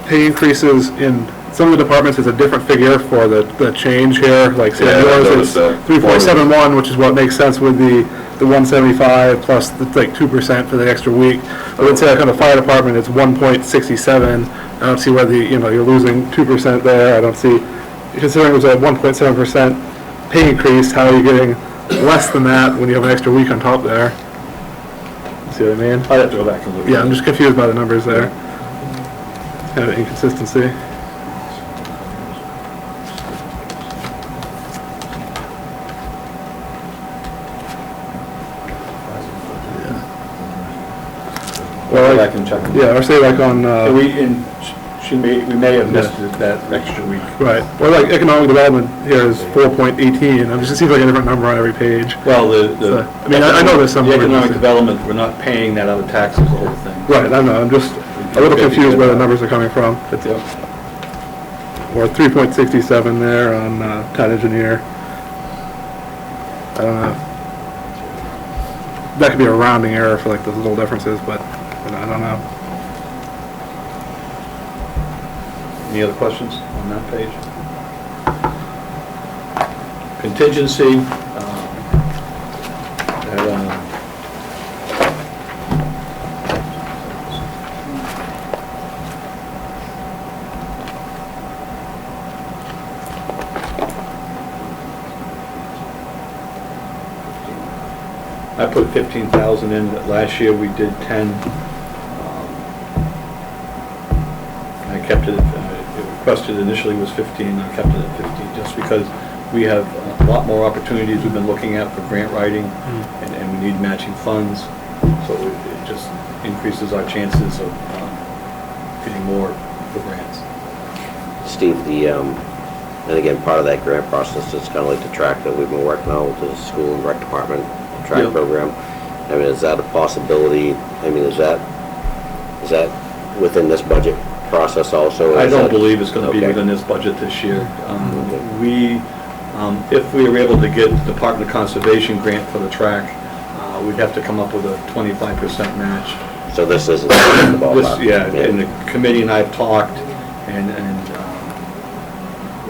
pay increases in some of the departments is a different figure for the change here, like, say, Yeah, I yours noticed is that. 3.71, which is what makes sense with the 175 plus the, like, 2% for the extra week. I would say, like, on the fire department, it's 1.67. I don't see where you're losing 2% there. I don't see, considering it was a 1.7% pay increase, how are you getting less than that when you have an extra week on top there? See what I mean? I'd have to go back and look. Yeah, I'm just confused by the numbers there. Kind of inconsistency. Well, I can check. Yeah, or say like on, We may have missed it that extra week. right, or like economic development here is 4.18. It just seems like a different number on every page. Well, So, I mean, I know there's some. The economic development, we're not paying that out of taxes, the whole thing. Right, I know, I'm just a little confused where the numbers are coming from. But, or 3.67 there on town engineer. I don't know. That could be a rounding error for like those little differences, but I don't know. Any other questions on that page? Contingency. I put 15,000 in, but last year we did 10. I kept it, it requested initially was 15, I kept it at 15, just because we have a lot more opportunities we've been looking at for grant writing, and we need matching funds, so it just increases our chances of getting more for grants. Steve, and again, part of that grant process is kind of like the track that we've been working on with the school and rec department track Yep. program. I mean, is that a possibility? I mean, is that within this budget process also? I don't believe it's going to be Okay. within this budget this year. If we were able to get the Department of Conservation grant for the track, we'd have to come up with a 25% match. So this isn't in the ballpark? Yeah, and the committee and I have talked, and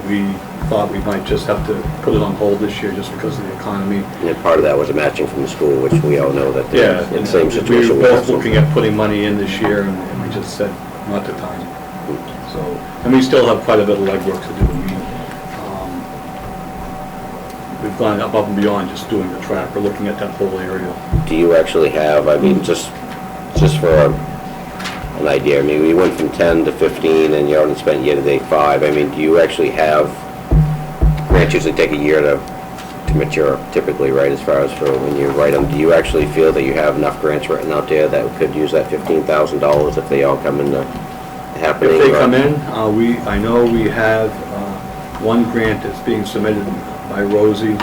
we thought we might just have to put it on hold this year just because of the economy. And then part of that was a matching from the school, which we all know that they're Yeah, in the same we situation. were we both have. looking at putting money in this year, and we just said, not the time. So, and we still have quite a bit of legwork to do. We've gone above and beyond just doing the track. We're looking at that whole area. Do you actually have, I mean, just for an idea, I mean, we went from 10 to 15 and you already spent year-to-date 5. I mean, do you actually have, grants usually take a year to mature typically, right, as far as for when you write them. Do you actually feel that you have enough grants written out there that could use that $15,000 if they all come into happening? If they come in, I know we have one grant that's being submitted by Rosie.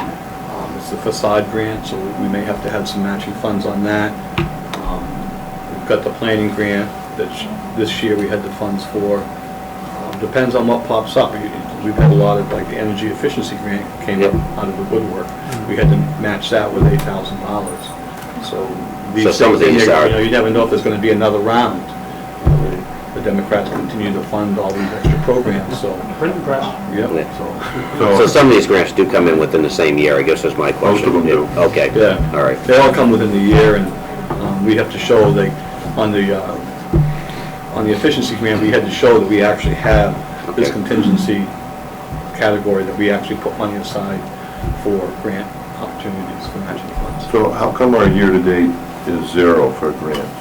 It's the facade grant, so we may have to have some matching funds on that. We've got the planning grant that this year we had the funds for. Depends on what pops up. We've had a lot of, like, the energy efficiency grant came up out of the woodwork. We had to match that with $8,000. So these So some of things, these are- you never know if there's going to be another round. the Democrats continue to fund all these extra programs, so, Pretty impressed. yep, So some of these grants do come in within the same year, I guess is my question. Most of them do. Okay, yeah. all right. They all come within the year, and we have to show, on the efficiency grant, we had to show that we actually have this Okay. contingency category, that we actually put money aside for grant opportunities for matching funds. So how come our year-to-date is 0 for grants?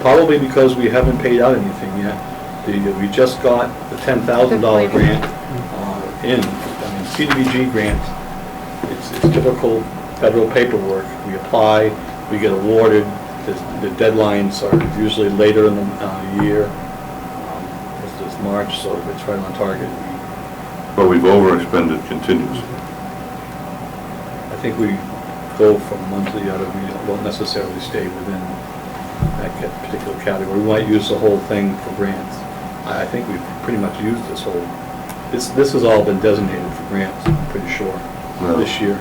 Probably because we haven't paid out anything yet. We just got the $10,000 grant in. I mean, CDBG grants, it's typical federal paperwork. We apply, we get awarded, the deadlines are usually later in the year. It's March, so it's right on target. But we've overexpended contingency. I think we go from one to the other, we don't necessarily stay within that particular category. We might use the whole thing for grants. I think we've pretty much used this whole, this has all been designated for grants, I'm pretty sure, No. this year.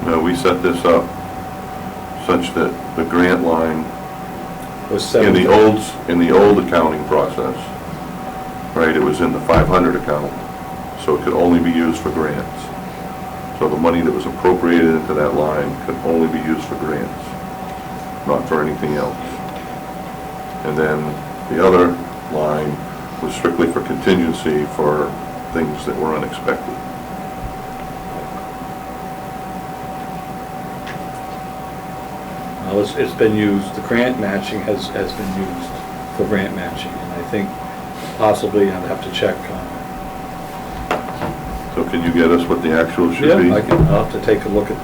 No, we set this up such that the grant line Was in the 7. old accounting process, right, it was in the 500 account, so it could only be used for grants. So the money that was appropriated into that line could only be used for grants, not for anything else. And then the other line was strictly for contingency for things that were unexpected. Well, it's been used, the grant matching has been used for grant matching, and I think possibly I'd have to check. So can you get us what the actual should be? I'll have to take a look at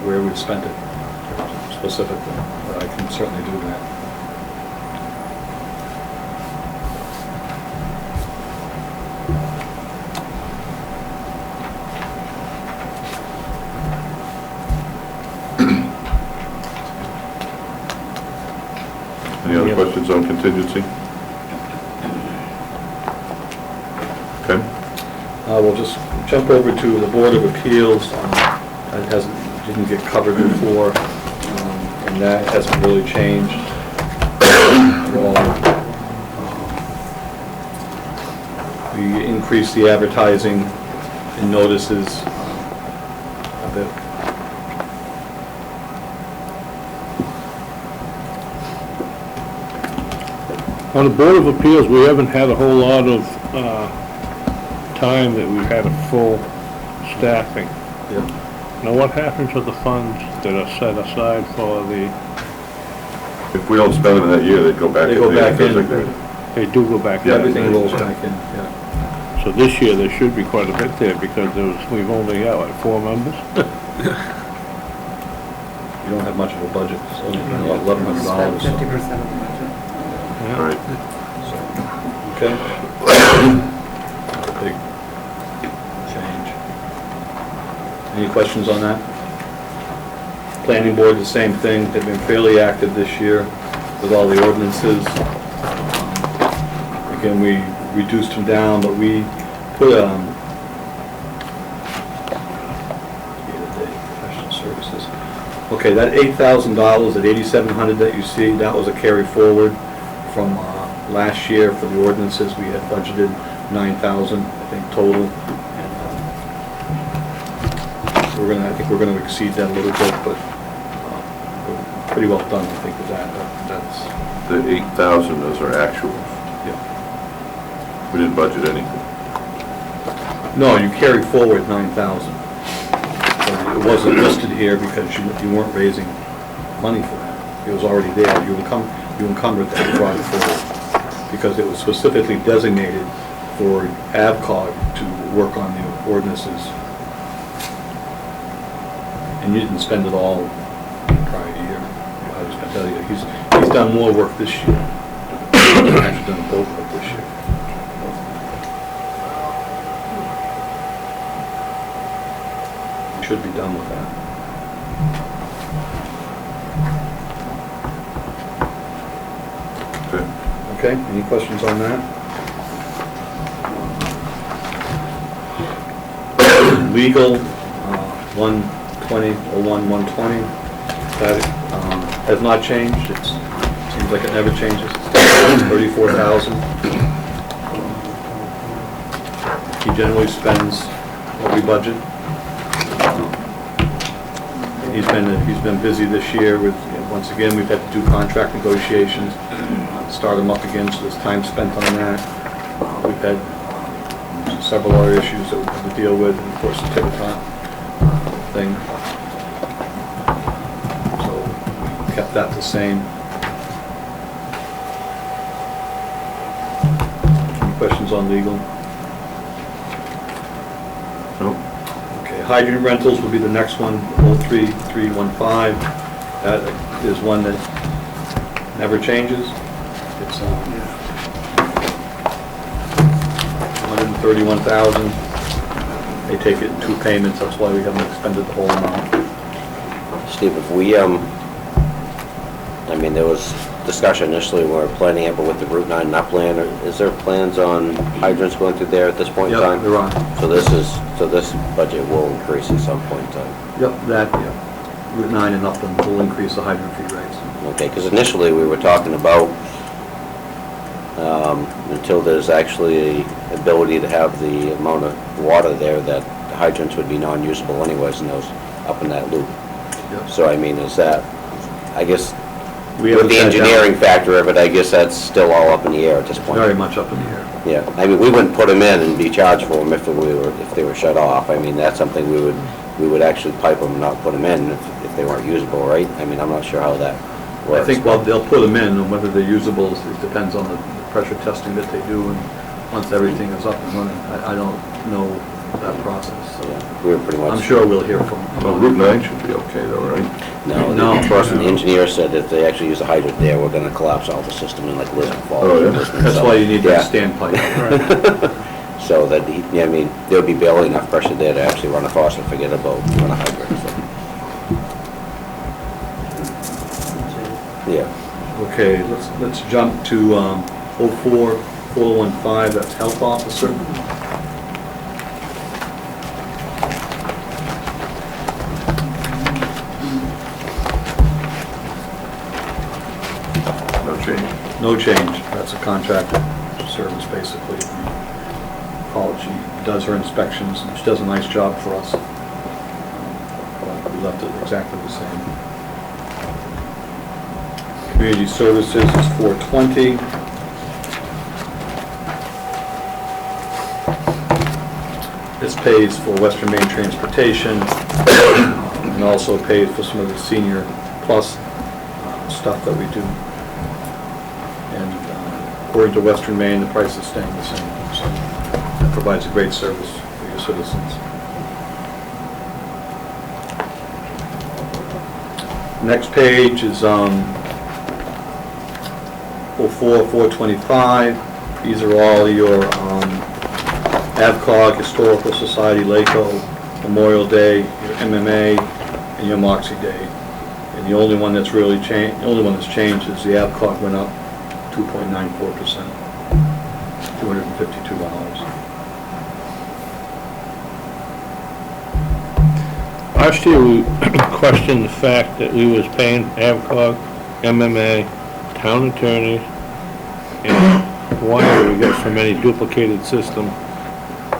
where we've spent it specifically, but I can certainly do that. Any other questions on contingency? Okay. We'll just jump over to the Board of Appeals. That didn't get covered before, and that hasn't really changed at all. We increased the advertising and notices a bit. On the Board of Appeals, we haven't had a whole lot of time that we've had a full staffing. Yep. Now, what happens to the funds that are set aside for the, If we don't spend them in that year, they go back. They go back in. they do go back? Yeah. Everything rolls back in, yeah. So this year, there should be quite a bit there because we've only got, what, 4 members? You don't have much of a budget, it's only about $1,100. Spend so- 50% of the budget. Yeah. Right. Okay. Big change. Any questions on that? Planning board, the same thing. They've been fairly active this year with all the ordinances. Again, we reduced them down, but we put, professional services. Okay, that $8,000, that $8,700 that you see, that was a carry forward from last year for the ordinances. We had budgeted $9,000, I think, total. And I think we're gonna exceed that a little bit, but we're pretty well done, I think, with that. That's, The 8,000 is our actuals. yeah. We didn't budget anything. No, you carry forward 9,000. It wasn't listed here because you weren't raising money for that. It was already there. You encumbered that, you brought it forward. Because it was specifically designated for AvCog to work on the ordinances. And you didn't spend it all prior year. I was gonna tell you, he's done more work this year. He's actually done both work this year. We should be done with that. Okay. Okay, any questions on that? Legal, 120, that has not changed. It seems like it never changes. It's 34,000. He generally spends what we budget. He's been busy this year with, once again, we've had to do contract negotiations, start them up again, so there's time spent on that. We've had several other issues that we have to deal with, and of course the Tiverton thing. So we kept that the same. Any questions on legal? No. Okay, hydrant rentals will be the next one, 03315. That is one that never changes. It's 131,000. They take it in 2 payments, that's why we haven't expended the whole amount. Steve, if we, I mean, there was discussion initially when we were planning it, but with the Route 9 not plan, is there plans on hydrants going through there at this point in time? Yep, there are. So this budget will increase at some point in time? Yep, yeah. Route 9 and Upland will increase the hydrant fee rates. Okay, because initially we were talking about, until there's actually a ability to have the amount of water there, that the hydrants would be non-usable anyways in those, up in that loop. Yep. So I mean, is that, I guess, We with haven't the sat down. engineering factor of it, I guess that's still all up in the air at this point. Very much up in the air. Yeah, I mean, we wouldn't put them in and be charged for them if they were shut off. I mean, that's something we would actually pipe them and not put them in if they weren't usable, right? I mean, I'm not sure how that works. I think, well, they'll put them in, and whether they're usable, it depends on the pressure testing that they do, and once everything is up and running. I don't know that process, so Yeah, we were pretty much. I'm sure we'll hear from them. Well, Route 9 should be okay though, right? No, No. the person, the engineer said if they actually use a hydrant there, we're gonna collapse all the system in like Lisbon Falls. Oh, yeah? That's why you need Yeah. that standpipe. So that, yeah, I mean, there'll be barely enough pressure there to actually run a faucet, forget about run a hydrant, so. Yeah, Okay, let's jump to 04415, that's health officer. No change. No change, that's a contracted service basically. She does her inspections, and she does a nice job for us. But we left it exactly the same. Community services is 420. This pays for Western Main transportation, and also pays for some of the senior plus stuff that we do. And according to Western Main, the price is staying the same. So that provides a great service for your citizens. Next page is 04425. These are all your AvCog, Historical Society, LACO, Memorial Day, your MMA, and your Moxie Day. And the only one that's really changed, the only one that's changed is the AvCog went up 2.94%, $252. Last year, we questioned the fact that we was paying AvCog, MMA, town attorneys, and why we got so many duplicated systems.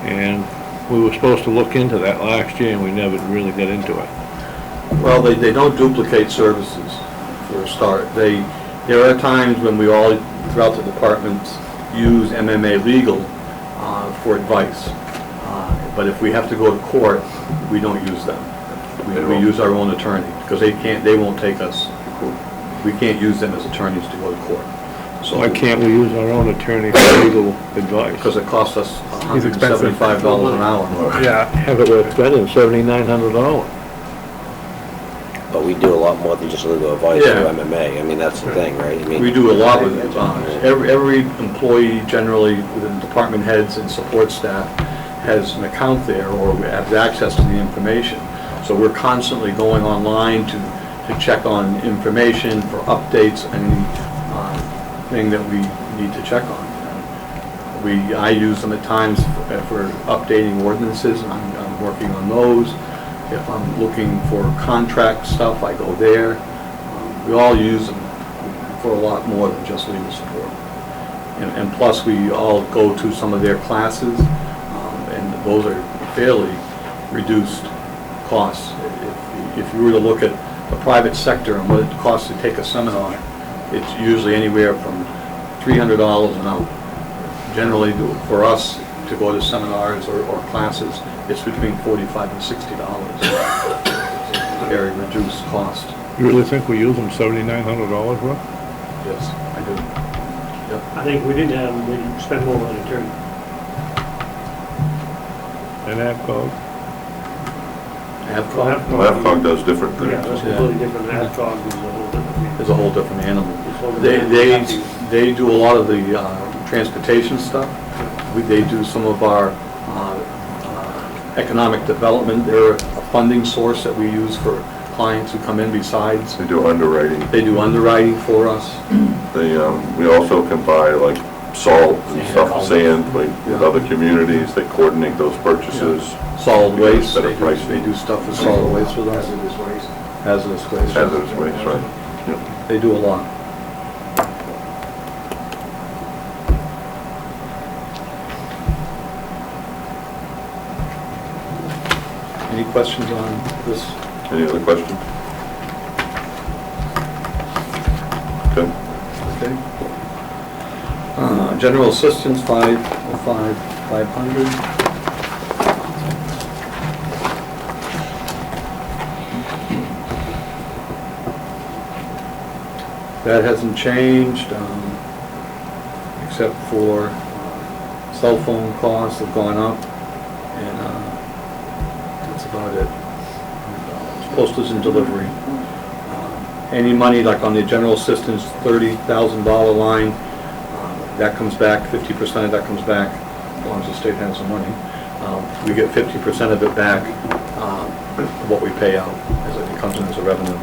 And we were supposed to look into that last year, and we never really got into it. Well, they don't duplicate services, for a start. There are times when we all, throughout the departments, use MMA Legal for advice. But if we have to go to court, we don't use them. We use our own attorney, because they won't take us. We can't use them as attorneys to go to court. So why can't we use our own attorney for legal advice? Because it costs us $175 an hour. Yeah, have it we're spending $7,900. but we do a lot more than just legal advice Yeah. or MMA. I mean, that's the thing, right? I mean, We do a lot with it. Every employee generally within department heads and support staff has an account there or has access to the information. So we're constantly going online to check on information for updates, any thing that we need to check on. I use them at times for updating ordinances, and I'm working on those. If I'm looking for contract stuff, I go there. We all use them for a lot more than just legal support. And plus, we all go to some of their classes, and those are fairly reduced costs. If you were to look at the private sector and what it costs to take a seminar, it's usually anywhere from $300 and out. Generally, for us to go to seminars or classes, it's between $45 and $60. Very reduced cost. You really think we use them $7,900 worth? Yes, I do. Yep. I think we didn't have, we spent more on attorney. And AvCog? AvCog Lavcog does different Yeah, things. that's completely different. AvCog is a whole different. is a whole different animal. It's a whole They different- do a lot of the transportation stuff. They do some of our economic development. They're a funding source that we use for clients who come in besides. They do underwriting. They do underwriting for us. They, we also can buy like salt and stuff, sand, like with other communities, they coordinate those purchases. Solid waste, Better they pricing. do stuff with solid waste with us. Hazardous waste. Hazardous waste, right. Yep. They do a lot. Any questions on this? Any other questions? Okay. Okay. General assistance, 500. That hasn't changed, except for cell phone costs have gone up, and that's about it. Postage and delivery. Any money, like on the general assistance, $30,000 line, that comes back, 50% of that comes back, as long as the state has the money. We get 50% of it back, what we pay out, as it comes in as a revenue.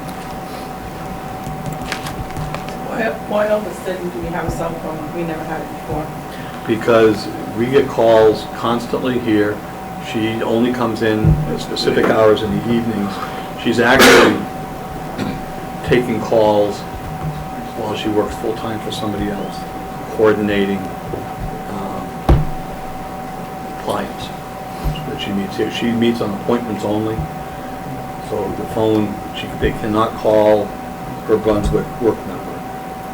Why all of a sudden do we have a cell phone? We never had it before. Because we get calls constantly here. She only comes in at specific hours in the evenings. She's actually taking calls while she works full-time for somebody else, coordinating clients that she meets here. She meets on appointments only, so the phone, they cannot call her Brunswick work number.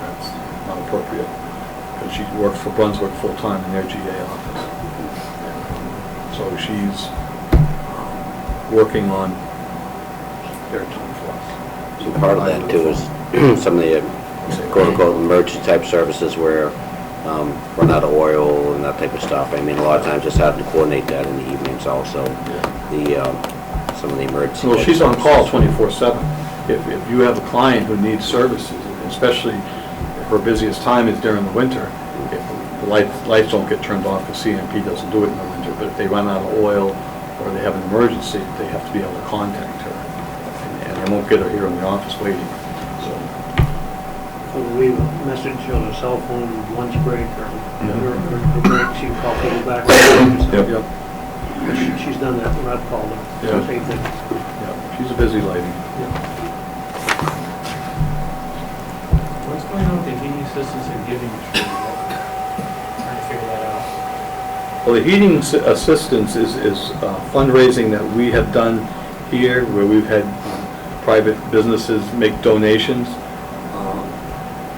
That's not appropriate, because she works for Brunswick full-time in their GA office. So she's working on their time for us. So part of that too is some of the quote-unquote emergency type services where run out of oil and that type of stuff. I mean, a lot of times just having to coordinate that in the evenings also. Some of the emergency. Well, type she's on call services. 24/7. If you have a client who needs services, especially if her busiest time is during the winter, if the lights don't get turned off, because CMP doesn't do it in the winter, but if they run out of oil or they have an emergency, they have to be able to contact her. And they won't get her here in the office waiting, so. So leave a message on a cell phone, lunch break, or break, she can call people back. Yep. She's done that when I've called her. Yeah. Same thing. Yeah, she's a busy lady. What's going on with the heating assistance and giving? Trying to figure that out. Well, the heating assistance is fundraising that we have done here, where we've had private businesses make donations.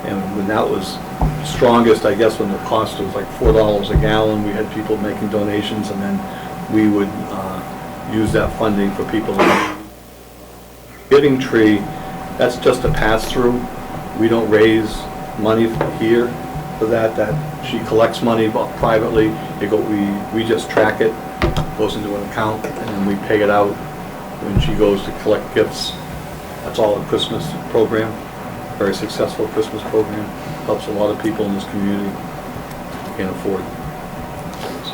And when that was strongest, I guess, when the cost was like $4 a gallon, we had people making donations, and then we would use that funding for people. Giving Tree, that's just a pass-through. We don't raise money here for that. She collects money privately. We just track it, goes into an account, and then we pay it out when she goes to collect gifts. That's all a Christmas program, very successful Christmas program. Helps a lot of people in this community who can't afford things.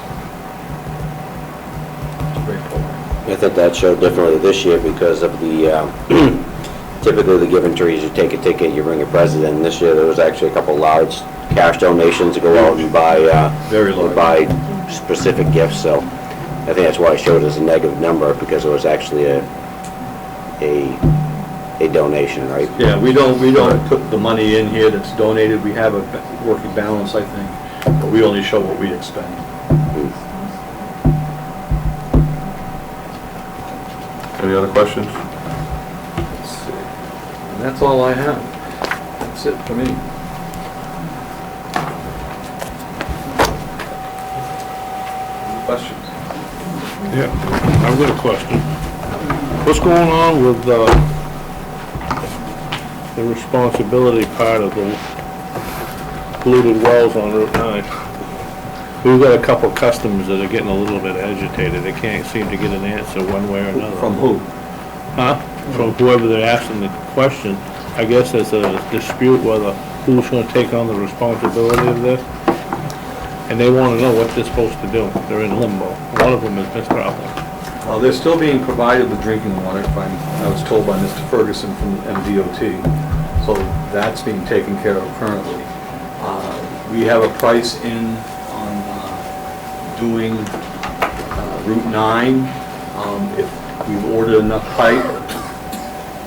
It's a great program. I think that showed differently this year because of the, typically the Giving Trees, you take a ticket, you bring a president, and this year there was actually a couple large cash donations to go out and buy, Very large. buy specific gifts, so I think that's why it showed as a negative number, because it was actually a a donation, right? Yeah, we don't put the money in here that's donated. We have a working balance, I think, but we only show what we expend. Any other questions? Let's see. And that's all I have. That's it for me. Any questions? Yeah, I've got a question. What's going on with the responsibility part of the polluted wells on Route 9? We've got a couple customers that are getting a little bit agitated. They can't seem to get an answer one way or another. From who? Huh? From whoever they're asking the question. I guess there's a dispute whether who's gonna take on the responsibility of this. And they wanna know what they're supposed to do. They're in limbo. One of them is Mr. Outlaw. Well, they're still being provided with drinking water, I was told by Mr. Ferguson from MDOT. So that's being taken care of currently. We have a price in on doing Route 9. If we've ordered enough pipe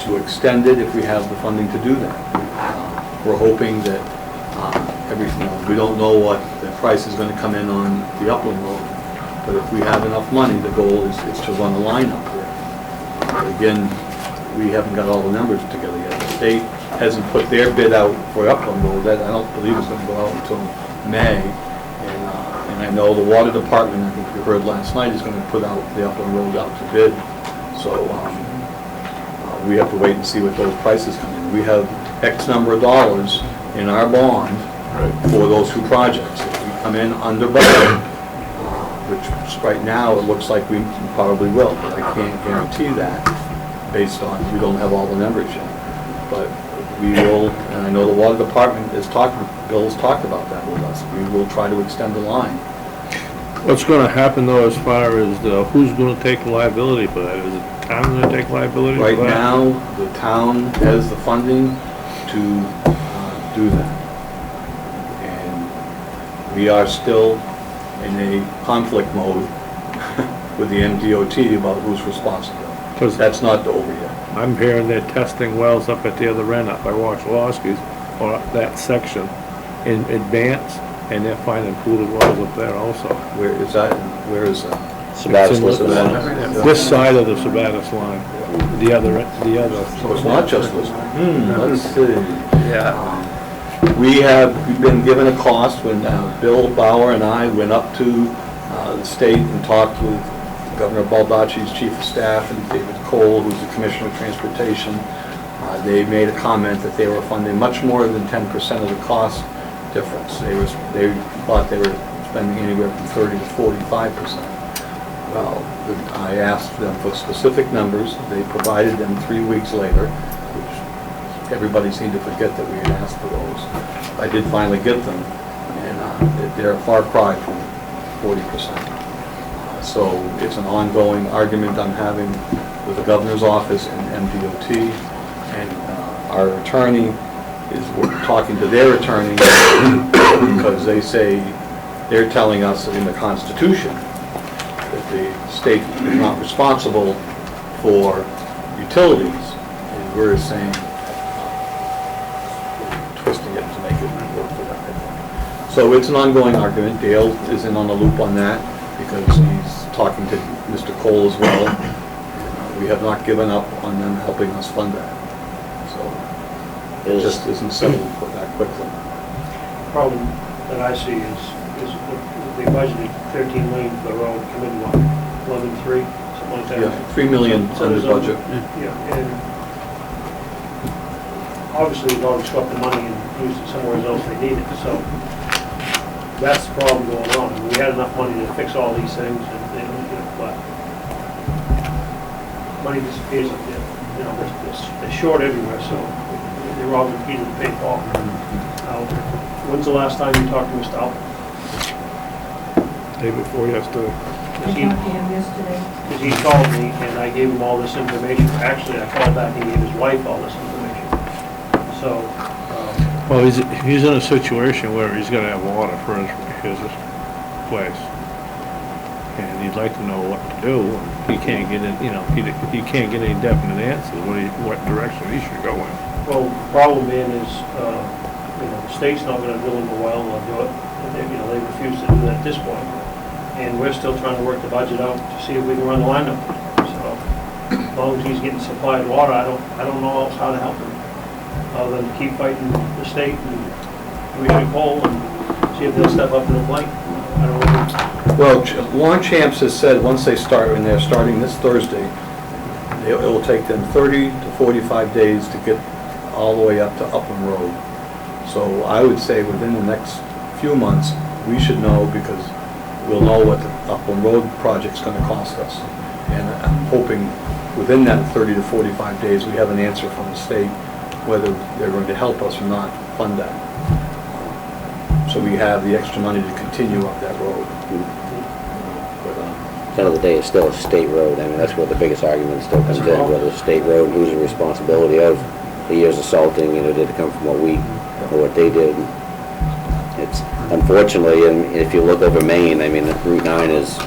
to extend it, if we have the funding to do that. We're hoping that we don't know what the price is going to come in on the Upland Road. But if we have enough money, the goal is to run a line up there. But again, we haven't got all the numbers together yet. The state hasn't put their bid out for Upland Road. That I don't believe is going to go out until May. And I know the water department, I think you heard last night, is going to put out the Upland Road out to bid. So we have to wait and see what those prices come in. We have X number of dollars in our bond for those two projects. If we come in under budget, which right now it looks like we probably will, but I can't guarantee that based on, we don't have all the numbers yet. But we will, and I know the water department is talking, Bill's talked about that with us. We will try to extend the line. What's gonna happen though as far as who's gonna take liability for that? Is the town gonna take liability for that? Right now, the town has the funding to do that. And we are still in a conflict mode with the MDOT about who's responsible. Because that's not over yet. I'm hearing they're testing wells up at the other end, up by Wachlowski's, or that section in advance, and they're finding polluted wells up there also. Where is that? Where is that? Sabatis, this side of the Sabatis line, the other. So it's not just Lisbon. Let's see. Yeah. We've been given a cost when Bill Bauer and I went up to the state and talked with Governor Baldacci's chief of staff and David Cole, who's the commissioner of transportation. They made a comment that they were funding much more than 10% of the cost difference. They thought they were spending anywhere from 30 to 45%. Well, I asked them for specific numbers. They provided them 3 weeks later, which everybody seemed to forget that we had asked for those. I did finally get them, and they're a far cry from 40%. So it's an ongoing argument I'm having with the governor's office and MDOT, and our attorney we're talking to their attorney because they say, they're telling us that in the Constitution that the state is not responsible for utilities, and we're saying, twisting it to make it work for them. So it's an ongoing argument. Dale is in on the loop on that because he's talking to Mr. Cole as well. We have not given up on them helping us fund that. So it just isn't settled for that quickly. Problem that I see is they budgeted 13 million for the road, come in what, 11.3, something like that? Yeah, 3 million under budget. Yeah, and obviously they've already swept the money and used it somewhere else they need it, so that's the problem going on. We had enough money to fix all these things, but money disappears, they're short everywhere, so they're all repeated the pay Paul. When's the last time you talked to Mr. Alpert? Day before yesterday. I talked to him yesterday. Because he called me and I gave him all this information. Actually, I called back and gave his wife all this information. So, Well, he's in a situation where he's gonna have water for his place. And he'd like to know what to do. he can't get in, you know, he can't get any definite answers, what direction he should go in. Well, the problem being is, the state's not gonna drill them a well or do it. And they refuse to do that at this point. And we're still trying to work the budget out to see if we can run the line up. So, as long as he's getting supplied water, I don't know else how to help him, other than to keep fighting the state and Commissioner Cole and see if they'll step up to the plate. I don't know. Well, Longchamps has said, once they start, and they're starting this Thursday, it will take them 30 to 45 days to get all the way up to Upland Road. So I would say within the next few months, we should know, because we'll know what the Upland Road project's gonna cost us. And I'm hoping within that 30 to 45 days, we have an answer from the state whether they're going to help us or not fund that. So we have the extra money to continue up that road. At the end of the day, it's still a state road. I mean, that's where the biggest argument still comes in, whether it's a state road, who's the responsibility of the years of salting, did it come from what we, or what they did. It's, unfortunately, and if you look over Maine, I mean, Route 9 is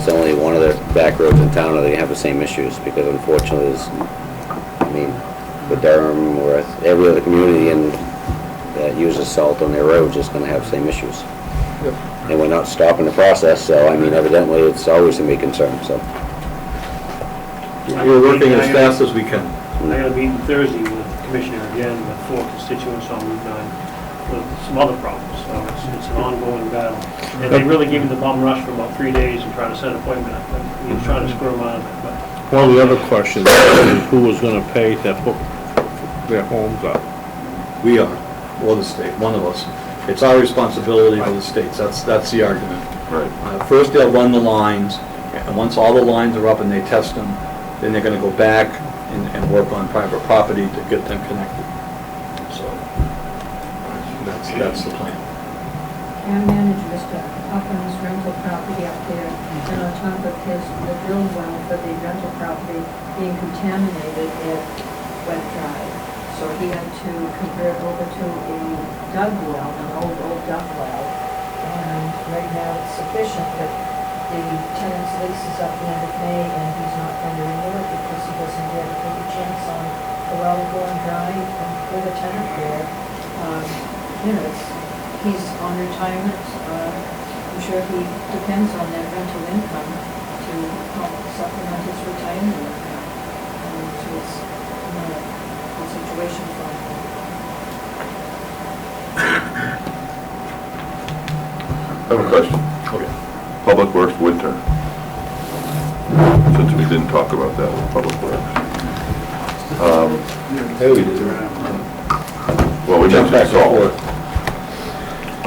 only one of the back roads in town that they have the same issues, because unfortunately, with Durham or every other community that uses salt on their roads is going to have the same issues. Yep. And we're not stopping the process, so I mean, evidently, it's always going to be a concern, so. We're working as fast as we can. I got a meeting Thursday with the commissioner again, with 4 constituents on Route 9, with some other problems, so it's an ongoing battle. And they really gave me the bum rush for about 3 days and trying to set an appointment. He was trying to screw them out of it, but. One of the other questions is who was gonna pay to hook their homes up? We are, or the state, one of us. It's our responsibility for the states, that's the argument. Right. First, they'll run the lines, and once all the lines are up and they test them, then they're gonna go back and work on private property to get them connected. So, that's the plan. Town manager, Mr. Upham's rental property up there, and on top of the drill well for the rental property being contaminated at Wet Drive. So he had to convert over to a dug well, an old dug well. And right now it's sufficient, but the tenant's lease is up the end of May and he's not going to renew it because he doesn't get a good chance on the well going dry and with a tenant there. He's on retirement. I'm sure he depends on that rental income to help supplement his retirement income. So it's not a good situation for him. I have a question. Okay. Public Works winter. Since we didn't talk about that with Public Works. Hey, we did. Well, we Jump mentioned back and salt.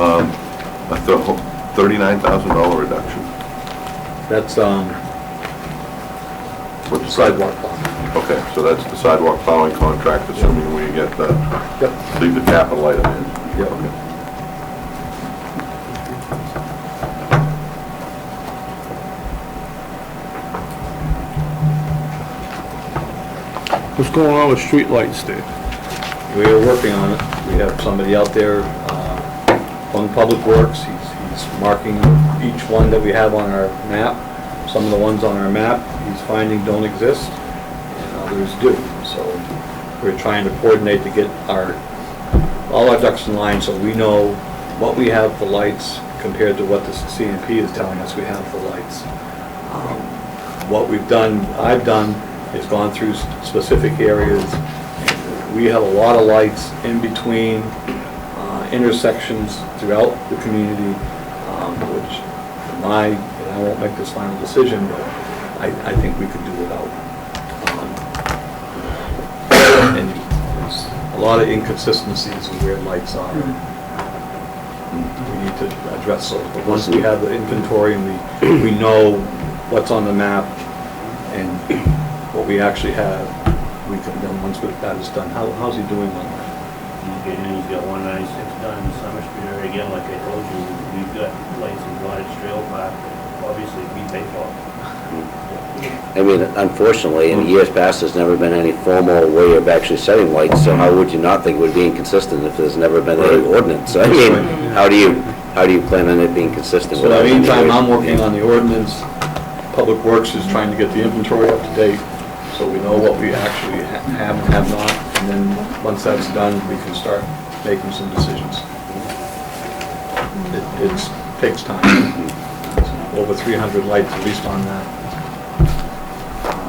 A $39,000 reduction. That's, What's the sidewalk plowing. Okay, so that's the sidewalk plowing contract, assuming we get the, leave the capital item in. Yep. Okay. What's going on with street lights, Dave? We are working on it. We have somebody out there on Public Works. He's marking each one that we have on our map. Some of the ones on our map he's finding don't exist, and others do. So we're trying to coordinate to get all our ducks in line so we know what we have for lights compared to what the CMP is telling us we have for lights. What I've done is gone through specific areas. We have a lot of lights in between intersections throughout the community, which and I won't make this final decision, but I think we could do without. And there's a lot of inconsistencies in where lights are. We need to address those. But once we have the inventory and we know what's on the map and what we actually have, we can then, once that is done, how's he doing on that? He's got 196 done in Summer Street area. Again, like I told you, we've got lights in Cottage Trail Park, obviously we pay for. I mean, unfortunately, in years past, there's never been any formal way of actually setting lights, so how would you not think it would be inconsistent if there's never been any ordinance? I mean, how do you plan on it being consistent? So in the meantime, I'm working on the ordinance, Public Works is trying to get the inventory up to date, so we know what we actually have and have not, and then once that's done, we can start making some decisions. It takes time. Over 300 lights, at least on that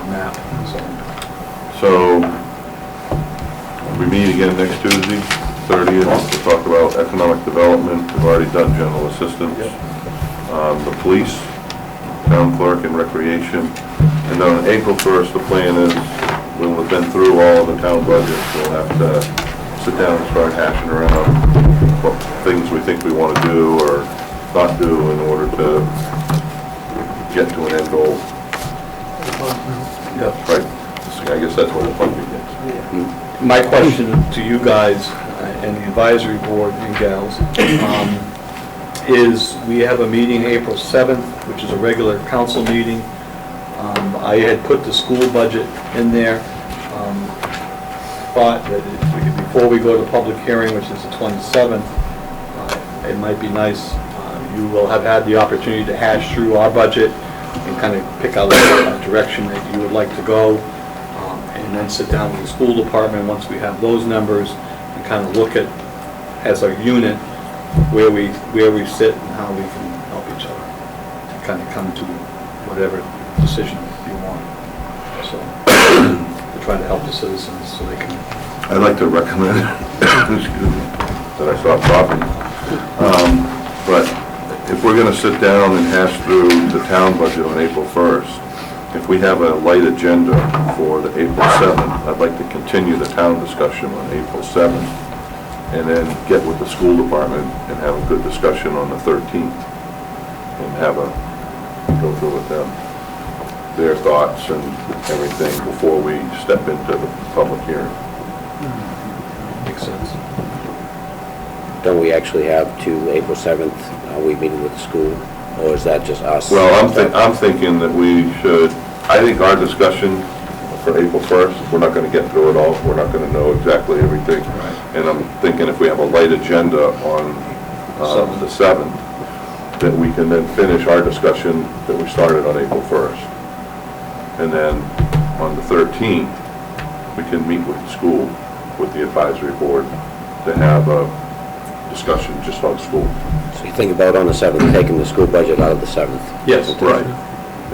map, so. So, we meet again next Tuesday, 30th, to talk about economic development. We've already done general assistance. The police, town clerk, and recreation. And then on April 1st, the plan is, when we've been through all of the town budgets, we'll have to sit down and start hashing around what things we think we want to do or not do in order to get to an end goal. Yeah, right. I guess that's where the fun begins. My question to you guys and the advisory board and gals is, we have a meeting April 7th, which is a regular council meeting. I had put the school budget in there. Thought that before we go to public hearing, which is the 27th, it might be nice, you will have had the opportunity to hash through our budget and kind of pick out a direction that you would like to go, and then sit down with the school department once we have those numbers and kind of look at, as a unit, where we sit and how we can help each other to kind of come to whatever decision you want. So, to try to help the citizens so they can. I'd like to recommend, excuse me, that I stop talking. But if we're going to sit down and hash through the town budget on April 1st, if we have a light agenda for the April 7th, I'd like to continue the town discussion on April 7th, and then get with the school department and have a good discussion on the 13th, and go through with them their thoughts and everything before we step into the public hearing. Makes sense. Don't we actually have to April 7th, are we meeting with the school, or is that just us? Well, I'm thinking that we should, I think our discussion for April 1st, we're not going to get through it all, we're not going to know exactly everything. And I'm thinking if we have a light agenda on the 7th, that we can then finish our discussion that we started on April 1st. And then on the 13th, we can meet with the school, with the advisory board, to have a discussion just on school. So you think about on the 7th, taking the school budget out of the 7th? Yes. Right.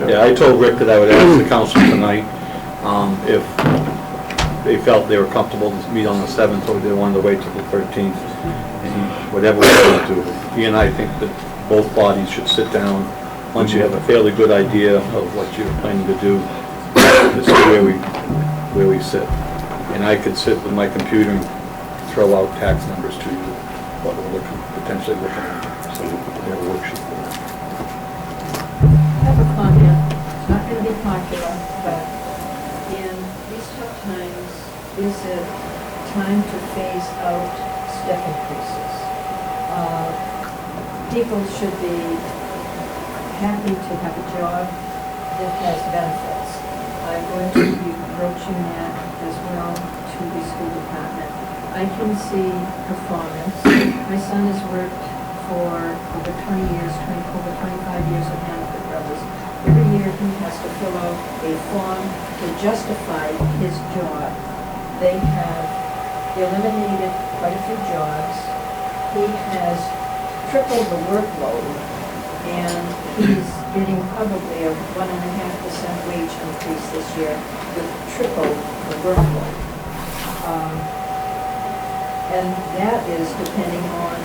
Yeah, I told Rick that I would ask the council tonight if they felt they were comfortable to meet on the 7th, or they wanted to wait till the 13th. And whatever we want to do, he and I think that both bodies should sit down, once you have a fairly good idea of what you're planning to do, to see where we sit. And I could sit with my computer and throw out tax numbers to you, what we're potentially looking at, so we have a worksheet for that. I have a comment. It's not going to be popular, but in these tough times, is it time to phase out step increases? People should be happy to have a job that has benefits. I'm going to be broaching that as well to the school department. I can see performance. My son has worked for over 20 years, over 25 years at Hannaford Brothers. Every year he has to fill out a form to justify his job. They have eliminated quite a few jobs. He has tripled the workload, and he's getting probably a 1.5% wage increase this year with triple the workload. And that is depending on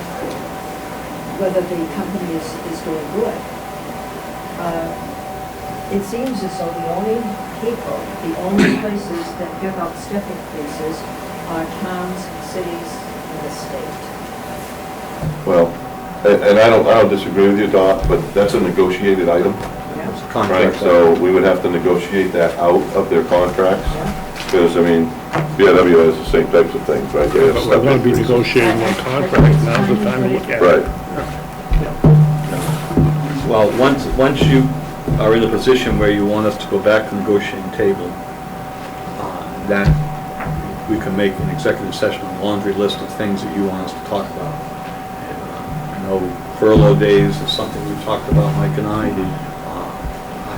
whether the company is doing good. It seems as though the only people, the only places that give out step increases are towns, cities, and the state. Well, and I don't disagree with you, Dot, but that's a negotiated item. It's a Right, contract. so we would have to negotiate that out of their contracts, because, I mean, BIW has the same types of things, right? They have But step we're going to be increases. negotiating one contract, now's the time to look at it. Right, Well, once you are in a position where you want us to go back to the negotiating table, that we can make an executive session, a laundry list of things that you want us to talk about. And, I know furlough days is something we've talked about, Mike and I.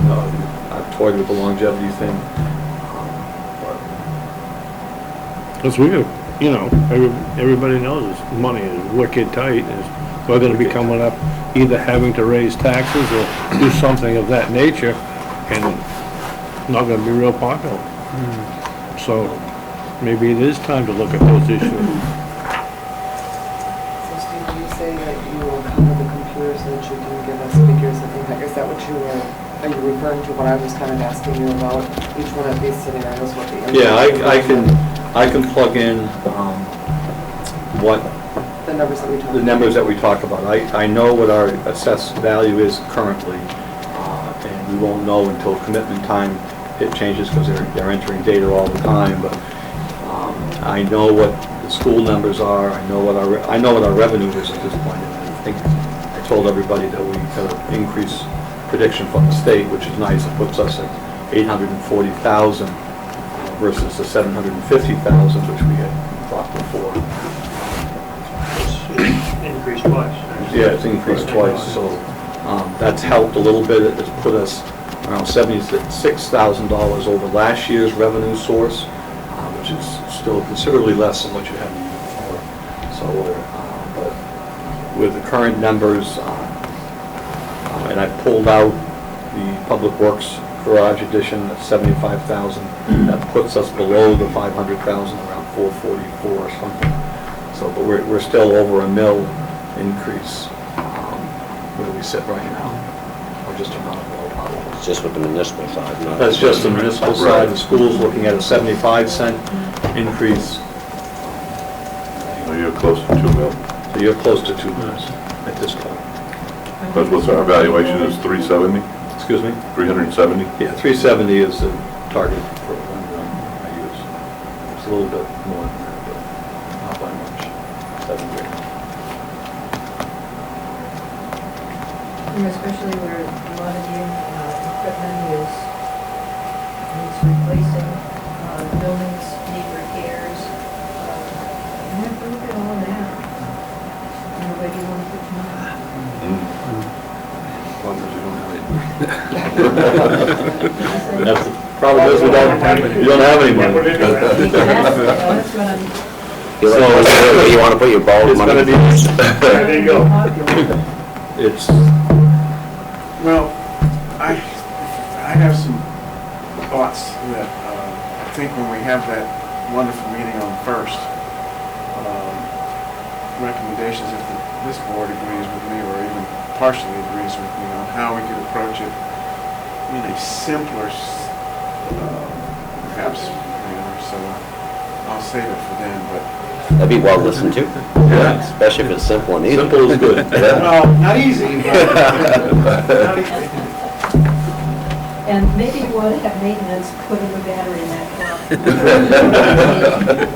I've toyed with the longevity thing. Because we got, you know, everybody knows this money is wicked tight, and we're gonna be coming up either having to raise taxes or do something of that nature, and not gonna be real popular. So, maybe it is time to look at those issues. So Steve, do you say that you will come with the computer so that you can give us figures and things like, is that what you were, are you referring to what I was kind of asking you about? Each one of these scenarios, what the. Yeah, I can plug in what The numbers that we talked about. the numbers that we talk about. I know what our assessed value is currently, and we won't know until commitment time. It changes because they're entering data all the time, but I know what the school numbers are. I know what our revenue is at this point. And I think I told everybody that we got an increase prediction from the state, which is nice. It puts us at 840,000 versus the 750,000 which we had thought before. It's increased twice. Yeah, it's increased twice, so that's helped a little bit. It's put us around $76,000 over last year's revenue source, which is still considerably less than what you had the year before. So, but with the current numbers, and I pulled out the Public Works Garage Edition at $75,000, that puts us below the $500,000, around $444 or something. So, but we're still over $1 million increase where we sit right now, or just around $1 million probably. It's just with the municipal side, not... That's just the municipal side. The school's looking at a 75-cent increase. So you're close to 2 mil. So you're close to 2 mils at this point. Because what's our valuation is 370, Excuse me? 370? Yeah, 370 is the target for one I use. It's a little bit more than that, but not by much. 70. Especially where a lot of the equipment needs replacing, buildings need repairs. You have to look at all that. And where do you want to put your money? As long as you don't have it. That's the problem is you don't have any money. Exactly, that's what I'm. You want to put your ball It's money? gonna be, There you go. it's, Well, I have some thoughts that I think when we have that wonderful meeting on the 1st, recommendations, if this board agrees with me or even partially agrees with me on how we could approach it in a simpler, perhaps, so I'll save it for then, but. That'd be well listened to. Yeah. Especially if it's simple and easy. simple is good. Well, not easy, but. Not easy. And maybe you want to have maintenance put in the battery in that car.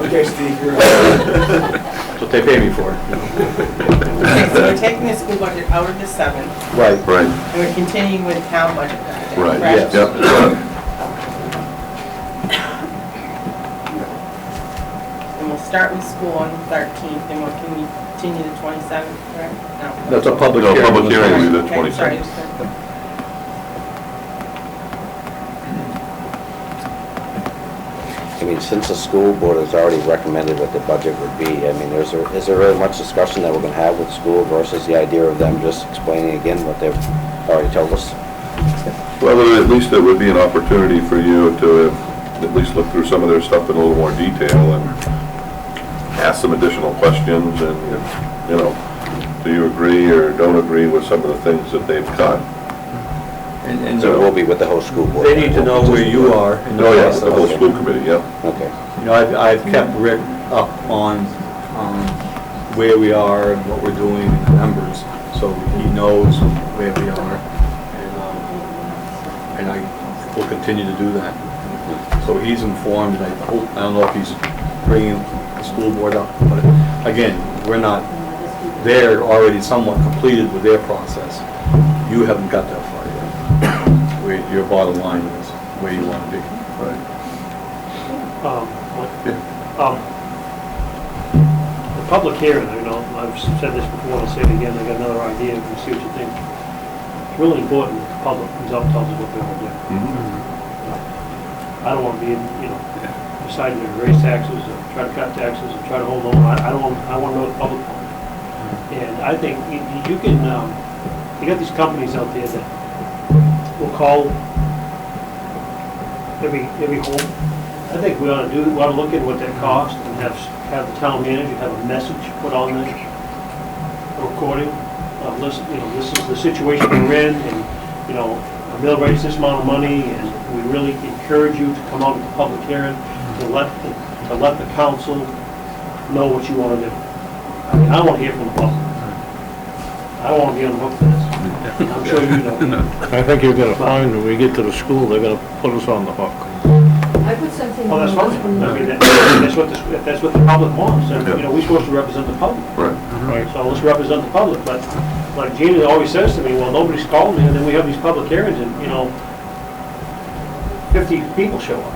Okay, Steve, you're That's what they pay me for. Okay, so we're taking the school budget out of the 7, Right. Right, and we're continuing with town budget. right, correct? yep. And we'll start with school on the 13th, and we'll continue the 27th, correct? No. That's a public No, hearing. public hearing will be the Okay, sorry, 22nd. just a- I mean, since the school board has already recommended what the budget would be, I mean, is there really much discussion that we're gonna have with the school versus the idea of them just explaining again what they've already told us? Well, at least it would be an opportunity for you to at least look through some of their stuff in a little more detail and ask some additional questions and, you know, do you agree or don't agree with some of the things that they've cut? And So it will be with the whole school board? they need to know where you are in the Oh, yeah, process. the whole school committee, yeah. Okay. You know, I've kept Rick up on where we are and what we're doing and the numbers, so he knows where we are. And I will continue to do that. So he's informed, and I don't know if he's bringing the school board up, but again, they're already somewhat completed with their process. You haven't got that far yet. Where your bottom line is, where you want to be. Right. The public hearing, you know, I've said this before, I'll say it again, I got another idea, we'll see what you think. it's really important that the public comes out and tells us what they want to do. I don't want to be, deciding to raise taxes or try to cut taxes and try to hold on. I want to know the public want. And I think you can, you got these companies out there that will call every home. I think we ought to look at what that costs and have the town manager have a message put on the recording. Listen, this is the situation we're in, and, a mill rate's this amount of money, and we really encourage you to come out to the public hearing to let the council know what you want to do. I mean, I want to hear from the public. I don't want to be on the hook for this. I'm sure you know. I think you're gonna find when we get to the school, they're gonna put us on the hook. I put something. Well, that's on fine. Lisbon. I mean, if that's what the public wants, then, we're supposed to represent the public. Right. So let's represent the public, but like Gina always says to me, well, nobody's called me, and then we have these public hearings, and, 50 people show up.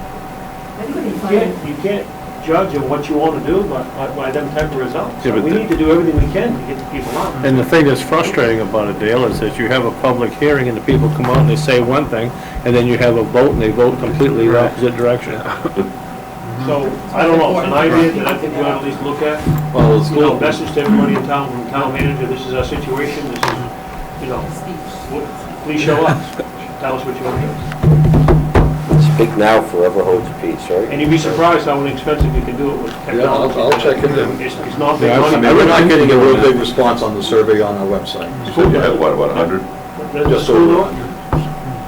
You can't judge on what you want to do by them type of results. Yeah, So but we need to do everything we can to get the people out. And the thing that's frustrating about it, Dale, is that you have a public hearing and the people come out and they say one thing, and then you have a vote and they vote completely the opposite direction. So, I don't know, it's an idea that I think we ought to at least look at. Well, it's Message to everybody in town, from the town manager, this is our situation, this is, please show us, tell us what you want to do. Speak now, forever holds peace, right? And you'd be surprised how inexpensive you can do it with technology. I'll check it in. It's not big Yeah, money. We're not getting a real big response on the survey on our website. So you had, what, about 100? Does the Just school do over it?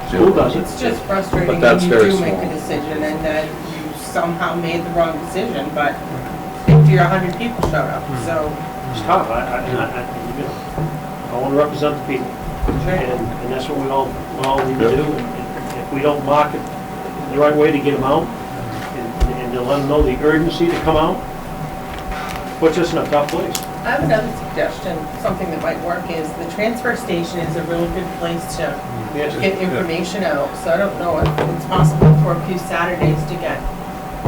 School does it. It's just frustrating But that's when you very do make small. a decision and then you somehow made the wrong decision, but 50 or 100 people showed up, so. It's tough. I want to represent the people. And that's what we all need to do. And if we don't market the right way to get them out, and to let them know the urgency to come out, puts us in a tough place. I have another suggestion, something that might work is the transfer station is a really good place to Yes. get information out. So I don't know if it's possible for a few Saturdays to get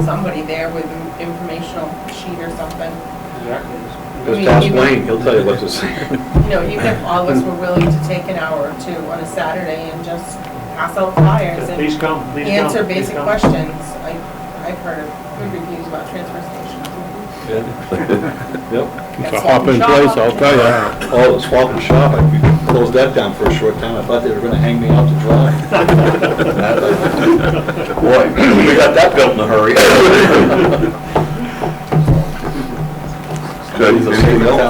somebody there with an informational sheet or something. Exactly. Just ask Wayne, he'll tell you what to say. Even if all of us were willing to take an hour or two on a Saturday and just pass out flyers and Please come, please come. answer please basic come. questions. I've heard good reviews about transfer stations. Yep. It's a hop in place, I'll tell you. Oh, the swap and shop, I closed that down for a short time. I thought they were gonna hang me out to dry. Boy, we got that built in a hurry. Anything else?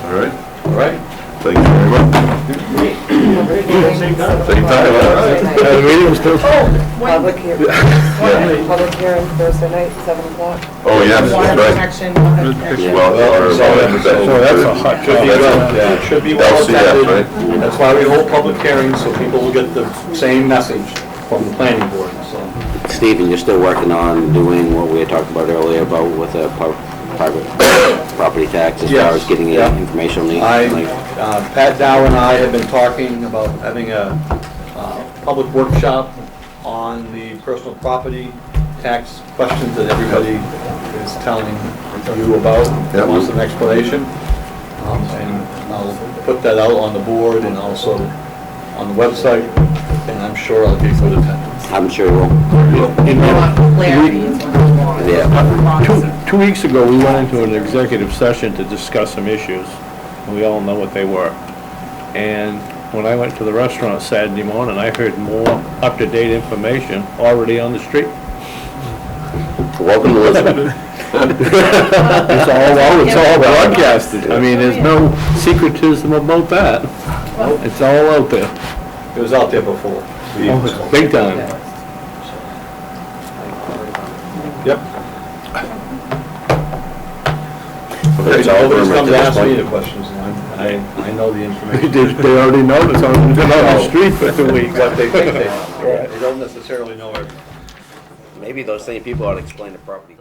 All right, All right. thank you very much. Same time. Same time, all right. The meeting was still. Public hearing, public hearing Thursday night, 7 o'clock. Oh, yes, Water that's right. protection, water protection. Well, So that's a hot Should be job. well, yeah, it should be well LCS, attended. right? That's why we hold public hearings, so people will get the same message from the planning board, so. Stephen, you're still working on doing what we had talked about earlier about with a private property tax as far Yes, as getting the yeah. informational needs? Pat Dow and I have been talking about having a public workshop on the personal property tax questions that everybody is telling you about, Yep. wants an explanation. And I'll put that out on the board and also on the website, and I'm sure I'll get good attendance. I'm sure you will. Clarity is what I want. Yeah. 2 weeks ago, we went into an executive session to discuss some issues, and we all know what they were. And when I went to the restaurant Saturday morning, I heard more up-to-date information already on the street. Welcome to Lisbon. It's all broadcasted. I mean, there's no secretism about that. It's all out there. It was out there before. Big time. Yep. Okay, so I'll Nobody's remember come to this ask me point. the questions, and I know the information. They already know it's on the street for 2 weeks. What they think they know. They don't necessarily know everything. Maybe those same people ought to explain the property.